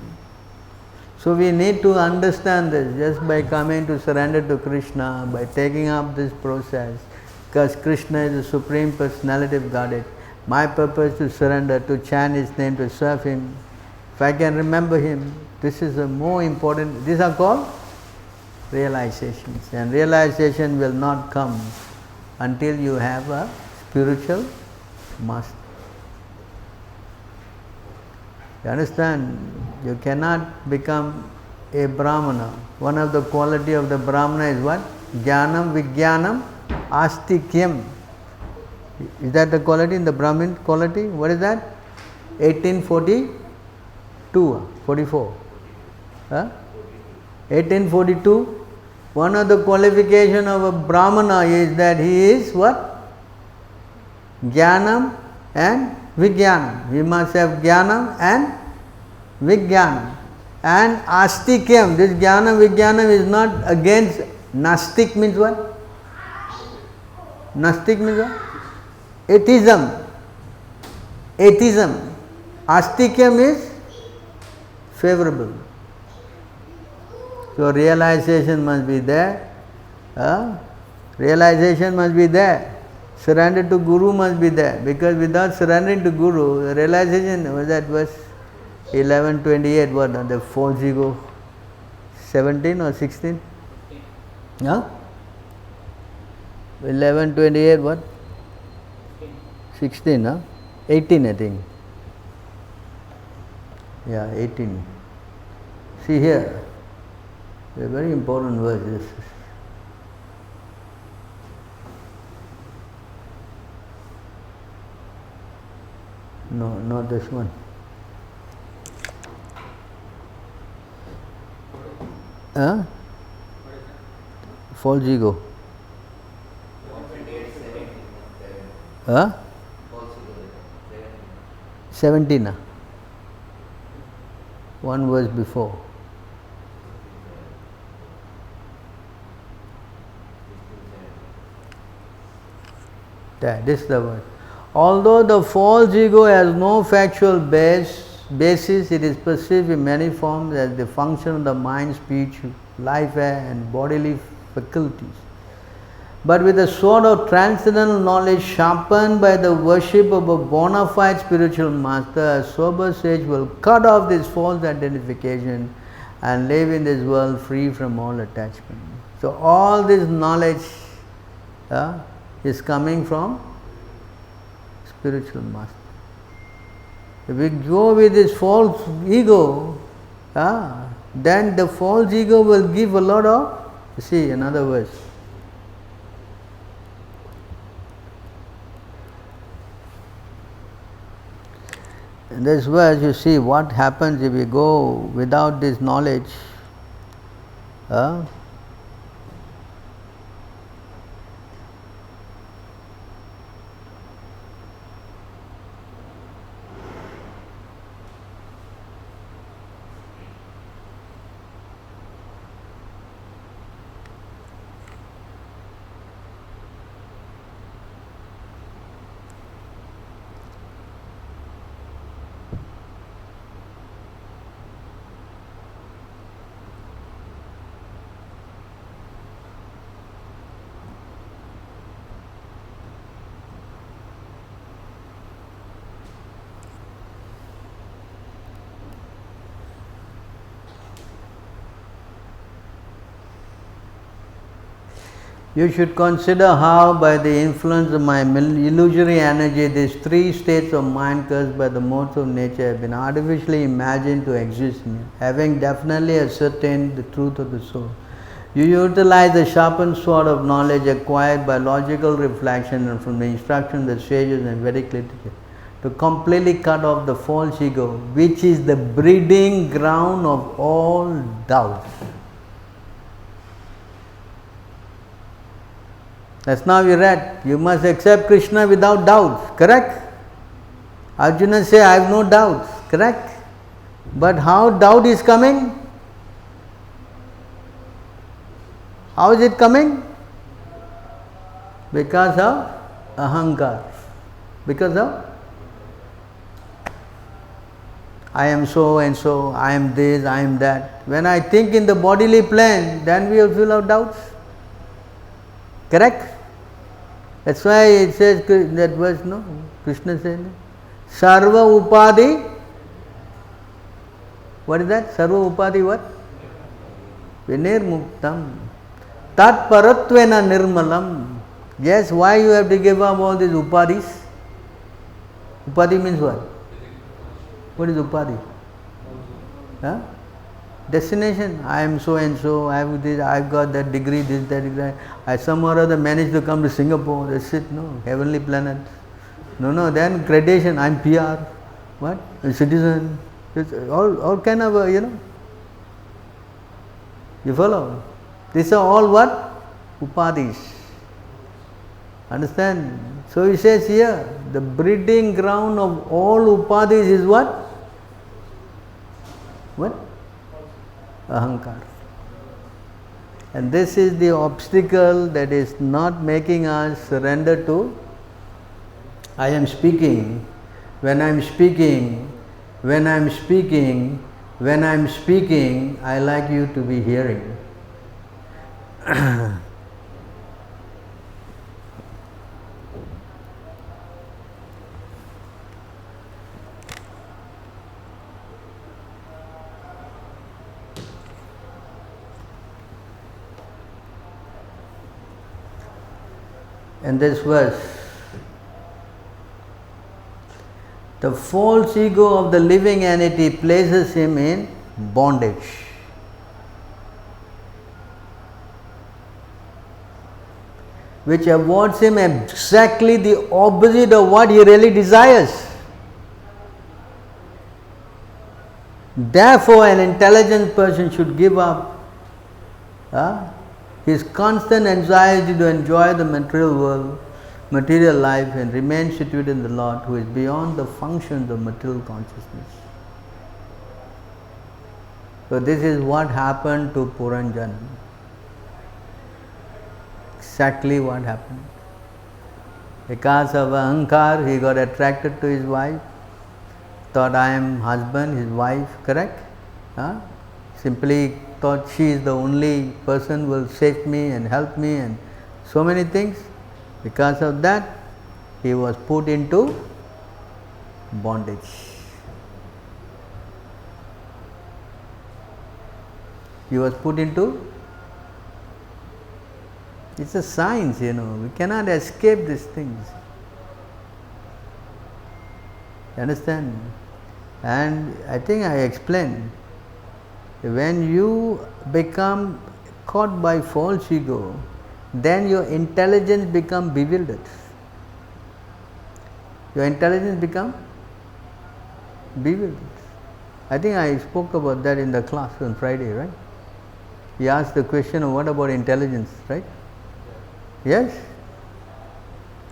So we need to understand this just by coming to surrender to Krishna, by taking up this process, because Krishna is the Supreme Personality of Godhead. My purpose is to surrender, to chant His name, to serve Him. If I can remember Him, this is the more important. These are called realizations, and realization will not come until you have a spiritual master. You understand? You cannot become a Brahmana. One of the quality of the Brahmana is what? Jnanam, Vijnanam, Astikyam. Is that the quality in the Brahmin quality? What is that? 1842, 44. Huh? 1842. One of the qualification of a Brahmana is that he is what? Jnanam and Vijnanam. We must have Jnanam and Vijnanam. And Astikyam, this Jnanam Vijnanam is not against Nastik means what? Nastik means what? Atheism. Atheism. Astikyam is favorable. So realization must be there. Realization must be there. Surrender to Guru must be there. Because without surrendering to Guru, realization was that verse 11:28, what? The false ego. 17 or 16? Huh? 11:28 what? 16, huh? 18 I think. Yeah, 18. See here, a very important verse. This. No, not this one. Huh? False ego. Huh? 17. One verse before. This is the word. Although the false ego has no factual basis, it is perceived in many forms as the function of the mind, speech, life and bodily faculties. But with the sword of transcendental knowledge sharpened by the worship of a bona fide spiritual master, a sober sage will cut off this false identification and live in this world free from all attachment. So all this knowledge is coming from spiritual master. If we go with this false ego, then the false ego will give a lot of, see another verse. In this verse you see what happens if we go without this knowledge. You should consider how by the influence of my illusory energy these three states of mind caused by the modes of nature have been artificially imagined to exist in you. Having definitely ascertained the truth of the soul, you utilize the sharpened sword of knowledge acquired by logical reflection and from the instruction of the sages and Vedic literature to completely cut off the false ego, which is the breeding ground of all doubts. That's now we read, you must accept Krishna without doubts, correct? Arjuna say, I have no doubts, correct? But how doubt is coming? How is it coming? Because of ahankar. Because of I am so and so, I am this, I am that. When I think in the bodily plane, then we will feel our doubts. Correct? That's why it says that verse, no? Krishna said, Sarva Upadi. What is that? Sarva Upadi what? Vinirmuktam. Tat Paratvena Nirmalam. Yes, why you have to give up all these upadis? Upadi means what? What is upadi? Huh? Destination. I am so and so, I have this, I have got that degree, this, that degree. I somehow or other managed to come to Singapore. That's it, no. Heavenly planet. No, then gradation. I am PR. What? A citizen. It's all kind of, You follow? These are all what? Upadis. Understand? So he says here, the breeding ground of all upadhis is what? What? Ahankar. And this is the obstacle that is not making us surrender to I am speaking, when I am speaking, when I am speaking, when I am speaking, I like you to be hearing. And this verse, the false ego of the living entity places him in bondage. Which awards him exactly the opposite of what he really desires. Therefore, an intelligent person should give up his constant anxiety to enjoy the material world, material life, and remain situated in the Lord who is beyond the functions of material consciousness. So this is what happened to Puranjan. Exactly what happened. Because of ahankar, he got attracted to his wife, thought I am husband, his wife, correct? Simply thought she is the only person who will save me and help me and so many things. Because of that, he was put into bondage. He was put into, it's a science, we cannot escape these things. You understand? And I think I explained, when you become caught by false ego, then your intelligence becomes bewildered. Your intelligence becomes bewildered. I think I spoke about that in the class on Friday, right? He asked the question of what about intelligence, right? Yes?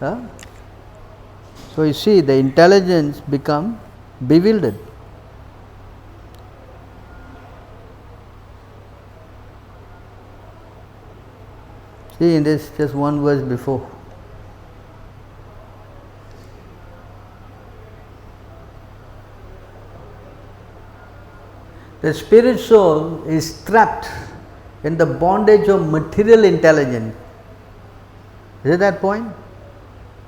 So you see, the intelligence becomes bewildered. See in this, just one verse before. The spirit soul is trapped in the bondage of material intelligence. Is it that point?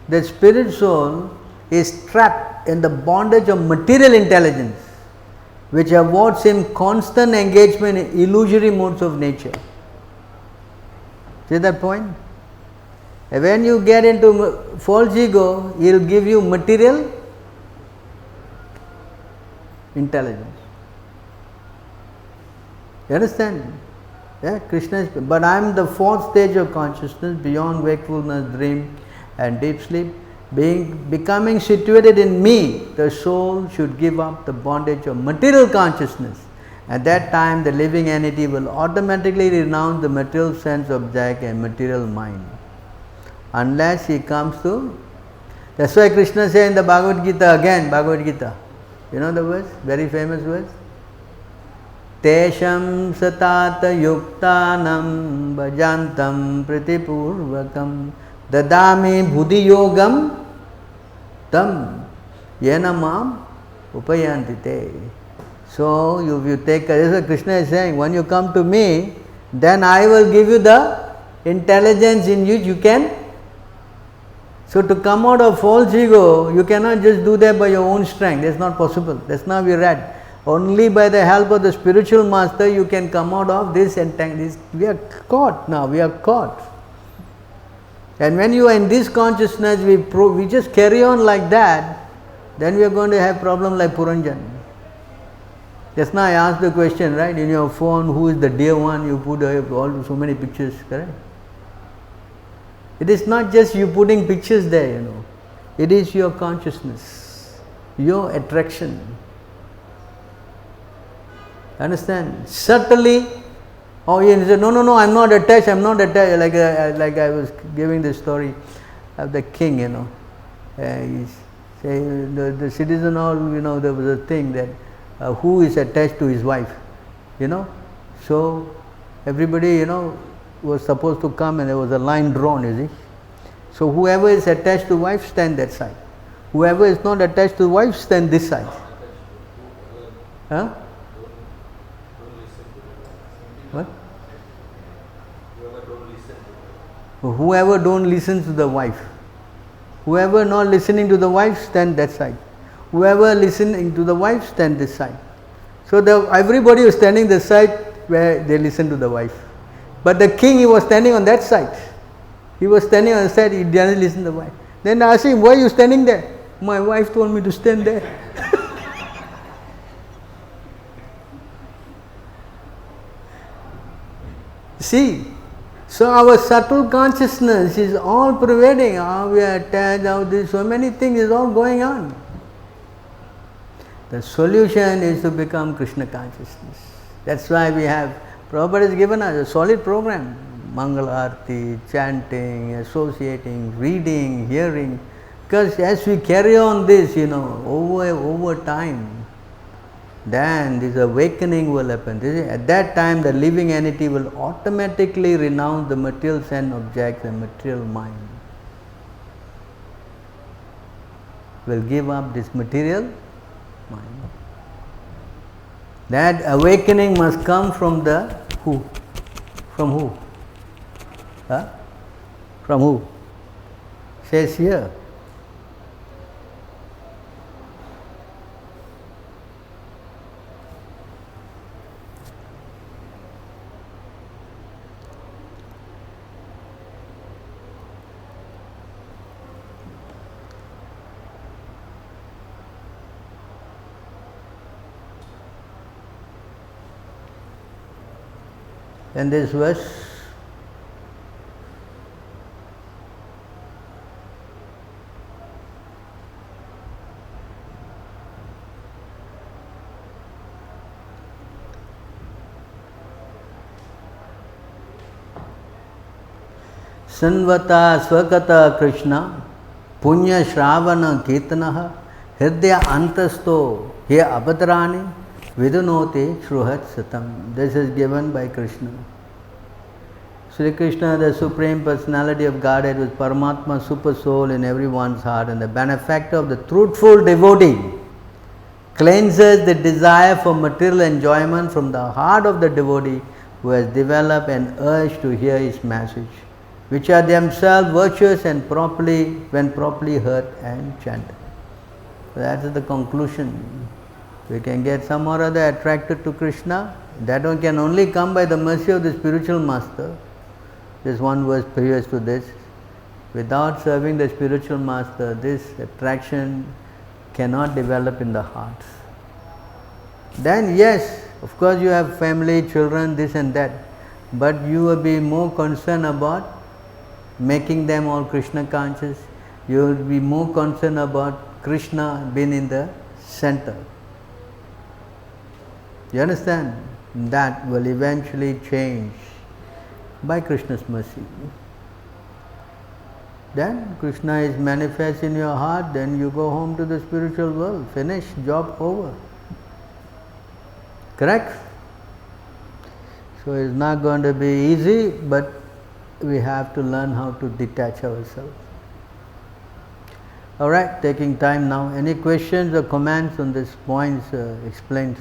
The spirit soul is trapped in the bondage of material intelligence, which affords him constant engagement in illusory modes of nature. See that point? When you get into false ego, he will give you material intelligence. You understand? Yeah, Krishna is, but I am the fourth stage of consciousness beyond wakefulness, dream and deep sleep. Becoming situated in me, the soul should give up the bondage of material consciousness. At that time, the living entity will automatically renounce the material sense object and material mind, unless he comes to. That's why Krishna says in the Bhagavad Gita, again, Bhagavad Gita, you know the verse, very famous verse? Tesham satata yuktanam bhajantam pritipurvakam dadami buddhi yogam tam yenamam upayantite. So, if you take, this is what Krishna is saying, when you come to me, then I will give you the intelligence in which you can. So, to come out of false ego, you cannot just do that by your own strength. That's not possible. That's not we read. Only by the help of the spiritual master you can come out of this entanglement. We are caught now. We are caught. And when you are in this consciousness, we just carry on like that, then we are going to have problem like Puranjan. Just now I asked the question, right? In your phone, who is the dear one? You put all so many pictures, correct? It is not just you putting pictures there, It is your consciousness, your attraction. Understand? Subtly, you say, no, I'm not attached, like I was giving the story of the king, Say the citizen hall, there was a thing that who is attached to his wife, So everybody, was supposed to come and there was a line drawn, you see. So whoever is attached to wife, stand that side. Whoever is not attached to wife, stand this side. Huh? What? Whoever don't listen to the wife. Whoever not listening to the wife, stand that side. Whoever listening to the wife, stand this side. So everybody was standing the side where they listen to the wife. But the king, he was standing on that side. He was standing on the side, he didn't listen to the wife. Then I asked him, why are you standing there? My wife told me to stand there. See, so our subtle consciousness is all pervading. How we are attached, how this, so many things is all going on. The solution is to become Krishna consciousness. That's why we have, Prabhupada has given us a solid program. Mangala Arti, chanting, associating, reading, hearing. Because as we carry on this, over time, then this awakening will happen. At that time, the living entity will automatically renounce the material sense objects and material mind. Will give up this material mind. That awakening must come from the who? From who? Huh? From who? Says here. And this verse, Sanvata Swakata Krishna Punya Shravana Kirtanaha Hridya Antasto He Abhadrani Vidunote Shruhat Satam. This is given by Krishna. Sri Krishna, the Supreme Personality of Godhead, with Paramatma, Super Soul in everyone's heart, and the benefactor of the truthful devotee, cleanses the desire for material enjoyment from the heart of the devotee who has developed an urge to hear his message, which are themselves virtuous and when properly heard and chanted. So that is the conclusion. We can get some or other attracted to Krishna. That one can only come by the mercy of the spiritual master. This one verse previous to this. Without serving the spiritual master, this attraction cannot develop in the heart. Then yes, of course you have family, children, this and that. But you will be more concerned about making them all Krishna conscious. You will be more concerned about Krishna being in the center. You understand? That will eventually change by Krishna's mercy. Then Krishna is manifest in your heart, then you go home to the spiritual world. Finish, job over. Correct? So it's not going to be easy, but we have to learn how to detach ourselves. Alright, taking time now. Any questions or comments on these points explained?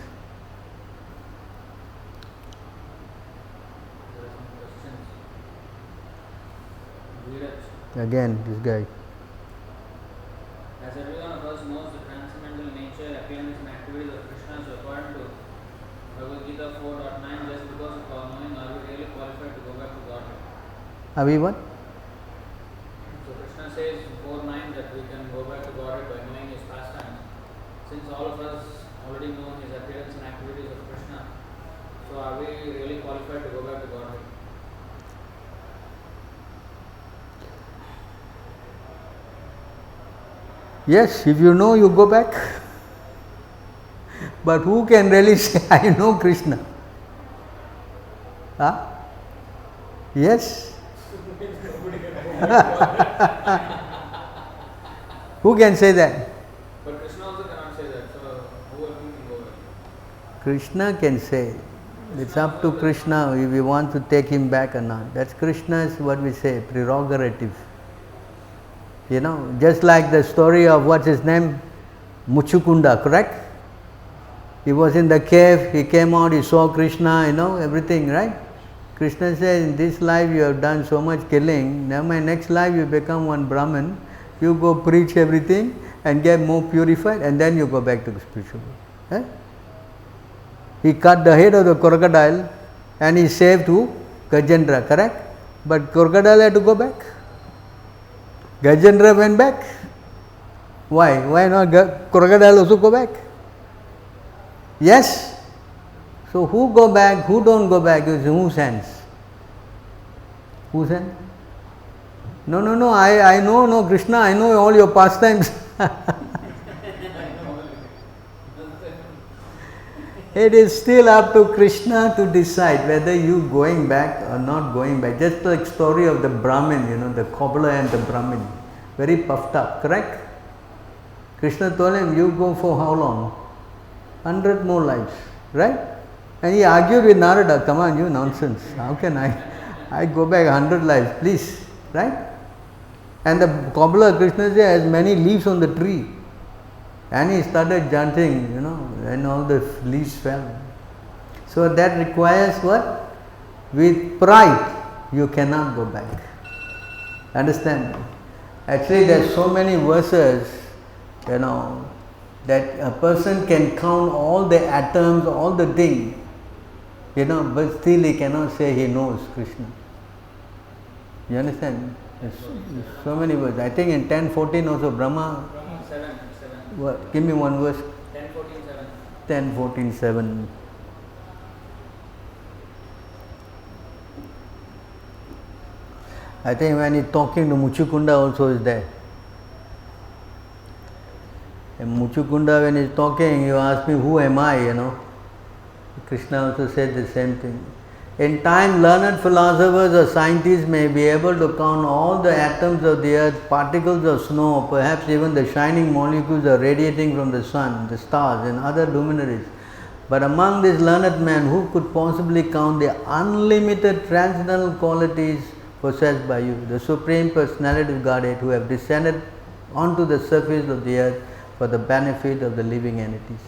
Again, this guy. As everyone of us knows, the transcendental nature, appearance and activities of Krishna, so according to Bhagavad Gita 4.9, just because of our knowing, are we really qualified to go back to Godhead? Are we what? So Krishna says in 4.9 that we can go back to Godhead by knowing his pastimes. Since all of us already know his appearance and activities of Krishna, so are we really qualified to go back to Godhead? Yes, if you know, you go back. But who can really say, I know Krishna? Huh? Yes? Who can say that? But Krishna also cannot say that. So who can go back? Krishna can say. It's up to Krishna if we want to take him back or not. That's Krishna's, what we say, prerogative. You know, just like the story of what's his name? Muchukunda, correct? He was in the cave, he came out, he saw Krishna, you know, everything, right? Krishna says, in this life you have done so much killing, now my next life you become one Brahmin, you go preach everything and get more purified and then you go back to the spiritual world. Eh? He cut the head of the crocodile and he saved who? Gajendra, correct? But crocodile had to go back. Gajendra went back. Why? Why not crocodile also go back? Yes? So who go back, who don't go back is whose hands? Whose hand? No, I know, no, Krishna, I know all your pastimes. It is still up to Krishna to decide whether you going back or not going back. Just like story of the Brahmin, you know, the cobbler and the Brahmin. Very puffed up, correct? Krishna told him, you go for how long? 100 more lives, right? And he argued with Narada, come on, you nonsense. How can I go back 100 lives, please, right? And the cobbler, Krishna said, has many leaves on the tree. And he started chanting, you know, and all the leaves fell. So that requires what? With pride, you cannot go back. Understand? Actually, there are so many verses, you know, that a person can count all the atoms, all the things, you know, but still he cannot say he knows Krishna. You understand? There's so many verses. I think in 10:14 also Brahma. 7. What? Give me one verse. 10:14:7. 10:14:7. I think when he's talking to Muchukunda also is there. And Muchukunda, when he's talking, you ask me, who am I, you know? Krishna also said the same thing. In time, learned philosophers or scientists may be able to count all the atoms of the earth, particles of snow, perhaps even the shining molecules are radiating from the sun, the stars and other luminaries. But among these learned men, who could possibly count the unlimited transcendental qualities possessed by you, the Supreme Personality of Godhead, who have descended onto the surface of the earth for the benefit of the living entities?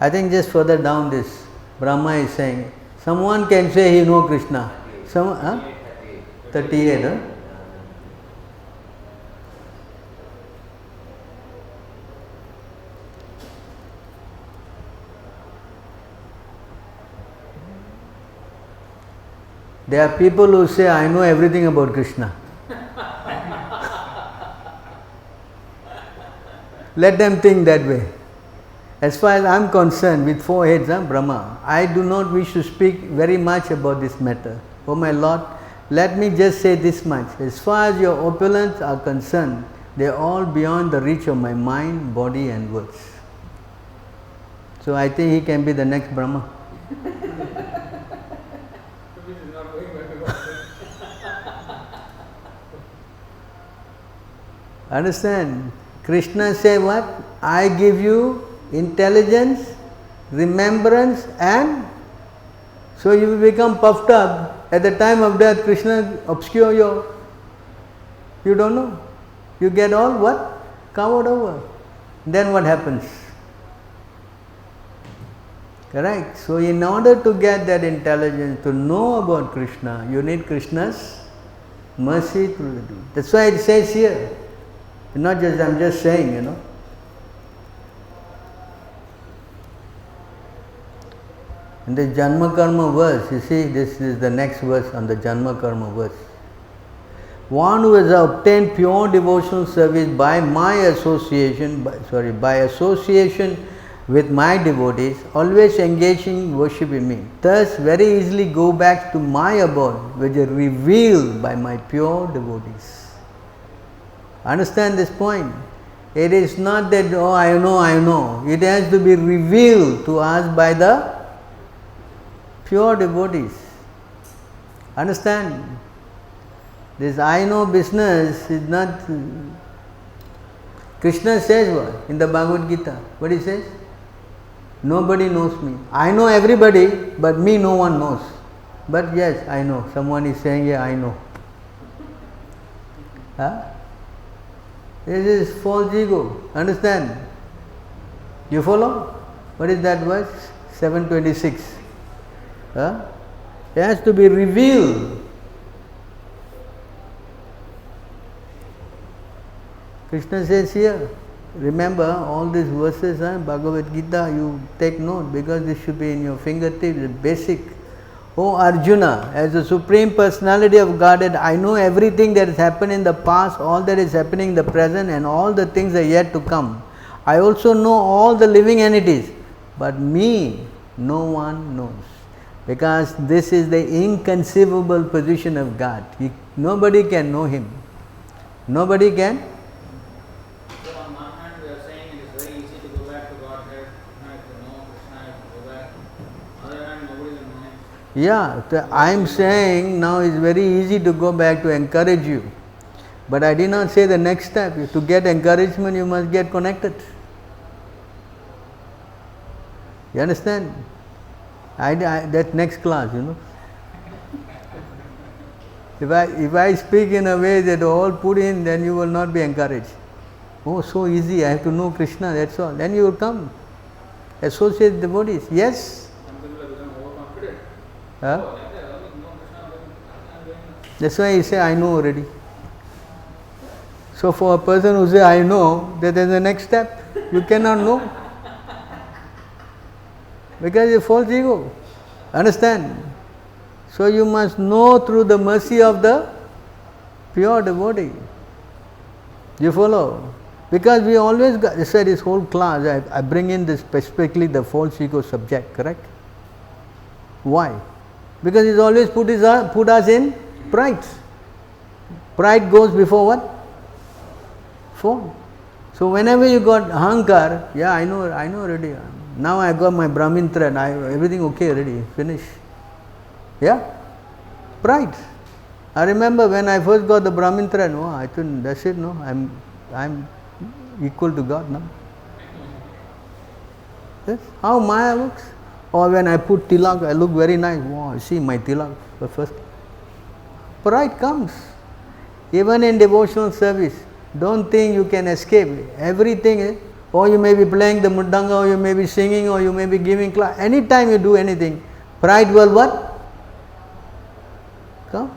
I think just further down this, Brahma is saying, someone can say he knows Krishna. 38, huh? There are people who say, I know everything about Krishna. Let them think that way. As far as I am concerned, with 4 heads, Brahma, I do not wish to speak very much about this matter. Oh my Lord, let me just say this much. As far as your opulence are concerned, they are all beyond the reach of my mind, body and words. So I think he can be the next Brahma. Understand? Krishna said what? I give you intelligence, remembrance and so you will become puffed up. At the time of death, Krishna obscure you don't know. You get all what? Covered over. Then what happens? Correct? So in order to get that intelligence, to know about Krishna, you need Krishna's mercy through the deed. That's why it says here. Not just, I'm just saying, you know. In the Janma Karma verse, you see, this is the next verse on the Janma Karma verse. One who has obtained pure devotional service by my association, by association with my devotees, always engaging worship in me, thus very easily go back to my abode, which is revealed by my pure devotees. Understand this point? It is not that, oh, I know. It has to be revealed to us by the pure devotees. Understand? This I know business is not, Krishna says what? In the Bhagavad Gita, what he says? Nobody knows me. I know everybody, but me no one knows. But yes, I know. Someone is saying, yeah, I know. Huh? This is false ego. Understand? You follow? What is that verse? 726. Huh? It has to be revealed. Krishna says here, remember all these verses, Bhagavad Gita, you take note because this should be in your fingertips, the basic. Oh Arjuna, as the Supreme Personality of Godhead, I know everything that has happened in the past, all that is happening in the present, and all the things are yet to come. I also know all the living entities, but me, no one knows. Because this is the inconceivable position of God. Nobody can know Him. Nobody can. So on one hand we are saying it is very easy to go back to Godhead, to know Krishna, to go back. On the other hand, nobody will know Him. Yeah, I am saying now it's very easy to go back to encourage you. But I did not say the next step. To get encouragement, you must get connected. You understand? That next class, If I speak in a way that all put in, then you will not be encouraged. Oh, so easy, I have to know Krishna, that's all. Then you will come. Associate devotees. Yes? Some people have become overconfident. Huh? Oh, like that, I only know Krishna, I'm doing this. That's why you say, I know already. So for a person who says, I know, that is the next step. You cannot know. Because it's false ego. Understand? So you must know through the mercy of the pure devotee. You follow? Because we always got, I said this whole class, I bring in this specifically the false ego subject, correct? Why? Because he's always put us in pride. Pride goes before what? Fall. So whenever you got ahankar, yeah, I know already. Now I got my Brahmin thread, everything okay already, finish. Yeah? Pride. I remember when I first got the Brahmin thread, I thought that's it, no, I'm equal to God now. That's how Maya looks. Or when I put tilak, I look very nice. Wow, see my tilak first. Pride comes. Even in devotional service, don't think you can escape. Everything, or you may be playing the mridanga, or you may be singing, or you may be giving class. Anytime you do anything, pride will what? Come.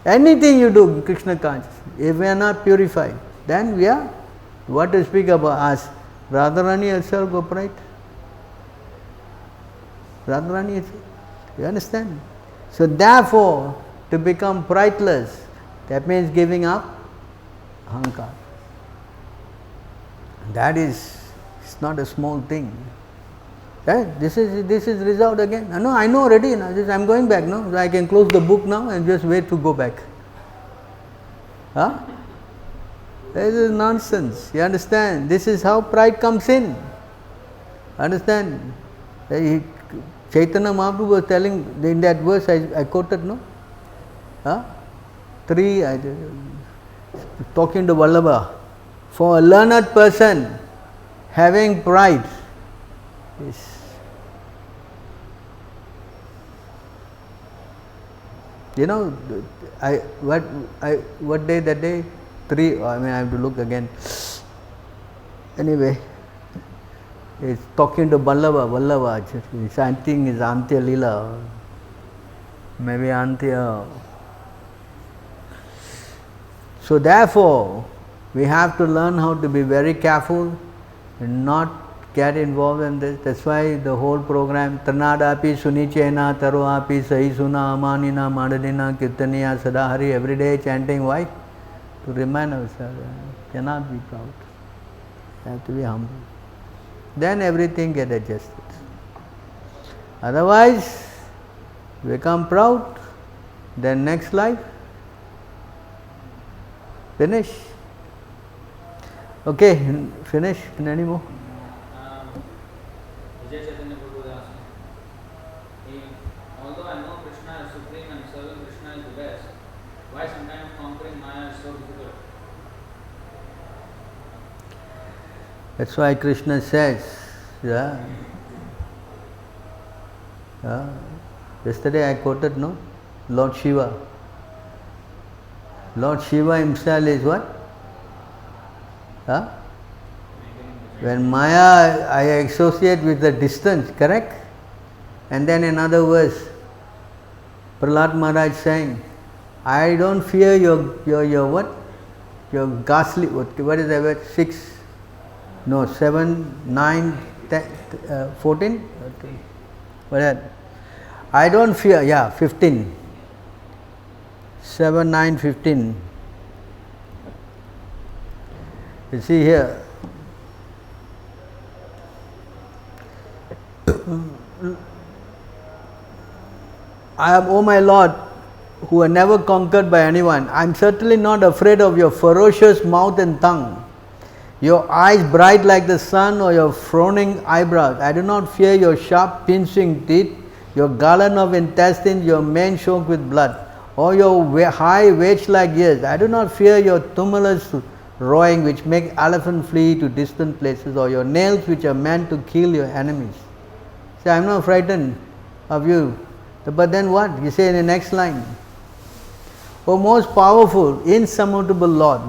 Anything you do, Krishna conscious. If we are not purified, then we are, what to speak about us? Radharani herself got pride. Radharani herself. You understand? So therefore, to become prideless, that means giving up ahankar. That is, it's not a small thing. Right? This is result again. No, I know already. Now, I'm going back now. So I can close the book now and just wait to go back. Huh? This is nonsense. You understand? This is how pride comes in. Understand? Chaitanya Mahaprabhu was telling in that verse I quoted, no? Huh? 3, talking to Vallabha. For a learned person, having pride is what day that day? 3, I have to look again. Anyway, it's talking to Vallabha, I think it's Antya Lila, maybe Antya. So therefore, we have to learn how to be very careful and not get involved in this. That's why the whole program, Tranadapi Sunichena Taroapi Sahisuna Amanina Madadina Kirtaniya Sadahari, every day chanting. Why? To remind ourselves, cannot be proud. You have to be humble. Then everything get adjusted. Otherwise, become proud, then next life, finish. Okay, finish. Any more? Jaya Chaitanya Prabhu asked me, although I know Krishna is supreme and serving Krishna is the best, why sometimes conquering Maya is so difficult? That's why Krishna says, yesterday I quoted, no? Lord Shiva. Lord Shiva himself is what? When Maya I associate with the distance, correct? And then in other words, Prahlad Maharaj saying, I don't fear your what? Your ghastly, what is that word? 6, no, 7, 9, 10, 14? What is that? I don't fear, 15. 7, 9, 15. You see here. I am, O my Lord, who are never conquered by anyone, I am certainly not afraid of your ferocious mouth and tongue, your eyes bright like the sun, or your frowning eyebrows. I do not fear your sharp pinching teeth, your garland of intestines, your mane choked with blood, or your high wedge-like ears. I do not fear your tumultuous roaring which make elephant flee to distant places, or your nails which are meant to kill your enemies. Say, I am not frightened of you. But then what? You say in the next line, O most powerful, insurmountable Lord,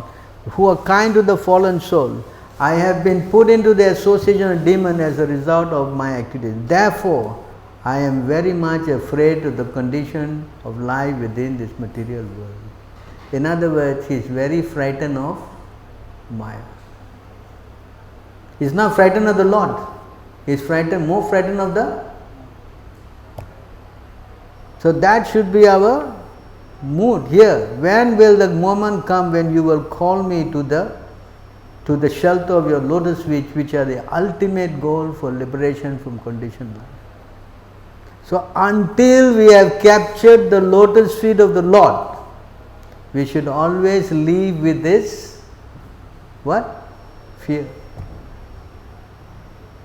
who are kind to the fallen soul, I have been put into the association of demons as a result of my activities. Therefore, I am very much afraid of the condition of life within this material world. In other words, he is very frightened of Maya. He is not frightened of the Lord. He is more frightened of the. So that should be our mood here. When will the moment come when you will call me to the shelter of your lotus feet, which are the ultimate goal for liberation from conditioned life? So until we have captured the lotus feet of the Lord, we should always live with this what? Fear.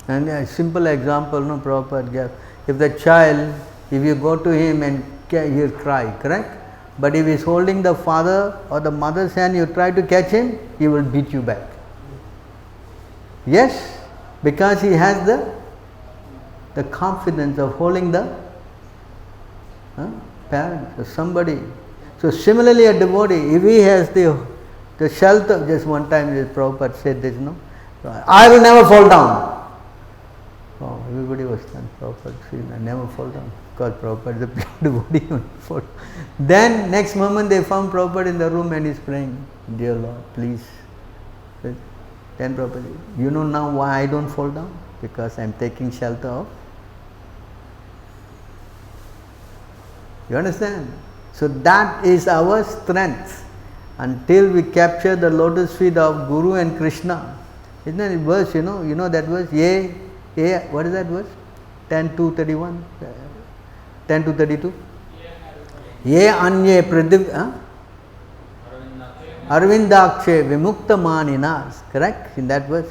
And a simple example, no, Prabhupada gave. If the child, if you go to him and he'll cry, correct? But if he's holding the father or the mother's hand, you try to catch him, he will beat you back. Yes, because he has the confidence of holding the parent or somebody. So similarly a devotee, if he has the shelter, just one time Prabhupada said this, no? I will never fall down. Oh, everybody was done. Prabhupada said, I never fall down. Because Prabhupada is a pure devotee. Then next moment they found Prabhupada in the room and he's praying, Dear Lord, please. Then Prabhupada said, you know now why I don't fall down? Because I am taking shelter of. You understand? So that is our strength. Until we capture the lotus feet of Guru and Krishna. Isn't that a verse, you know that verse? What is that verse? 10 to 31? 10 to 32? Ye anye pradip, Arvindakshe vimukta maninas. Correct? In that verse.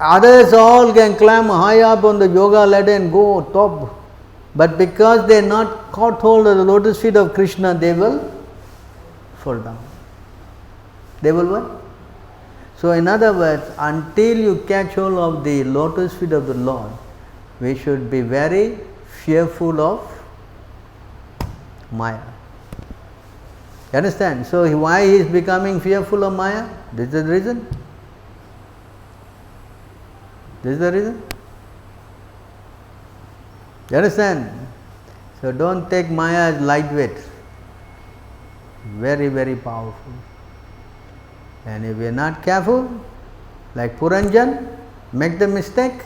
Others all can climb high up on the yoga ladder and go top. But because they are not caught hold of the lotus feet of Krishna, they will fall down. They will what? So in other words, until you catch hold of the lotus feet of the Lord, we should be very fearful of Maya. You understand? So why he is becoming fearful of Maya? This is the reason. This is the reason. You understand? So don't take Maya as lightweight. Very, very powerful. And if we are not careful, like Puranjan, make the mistake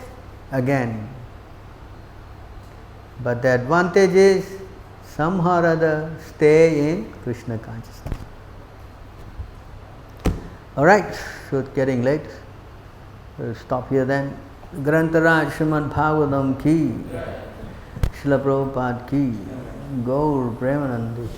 again. But the advantage is somehow or other stay in Krishna consciousness. Alright, so it's getting late. We'll stop here then. Grantaraj Srimad Bhagavatam ki, Srila Prabhupada ki, Gaur Premanandi.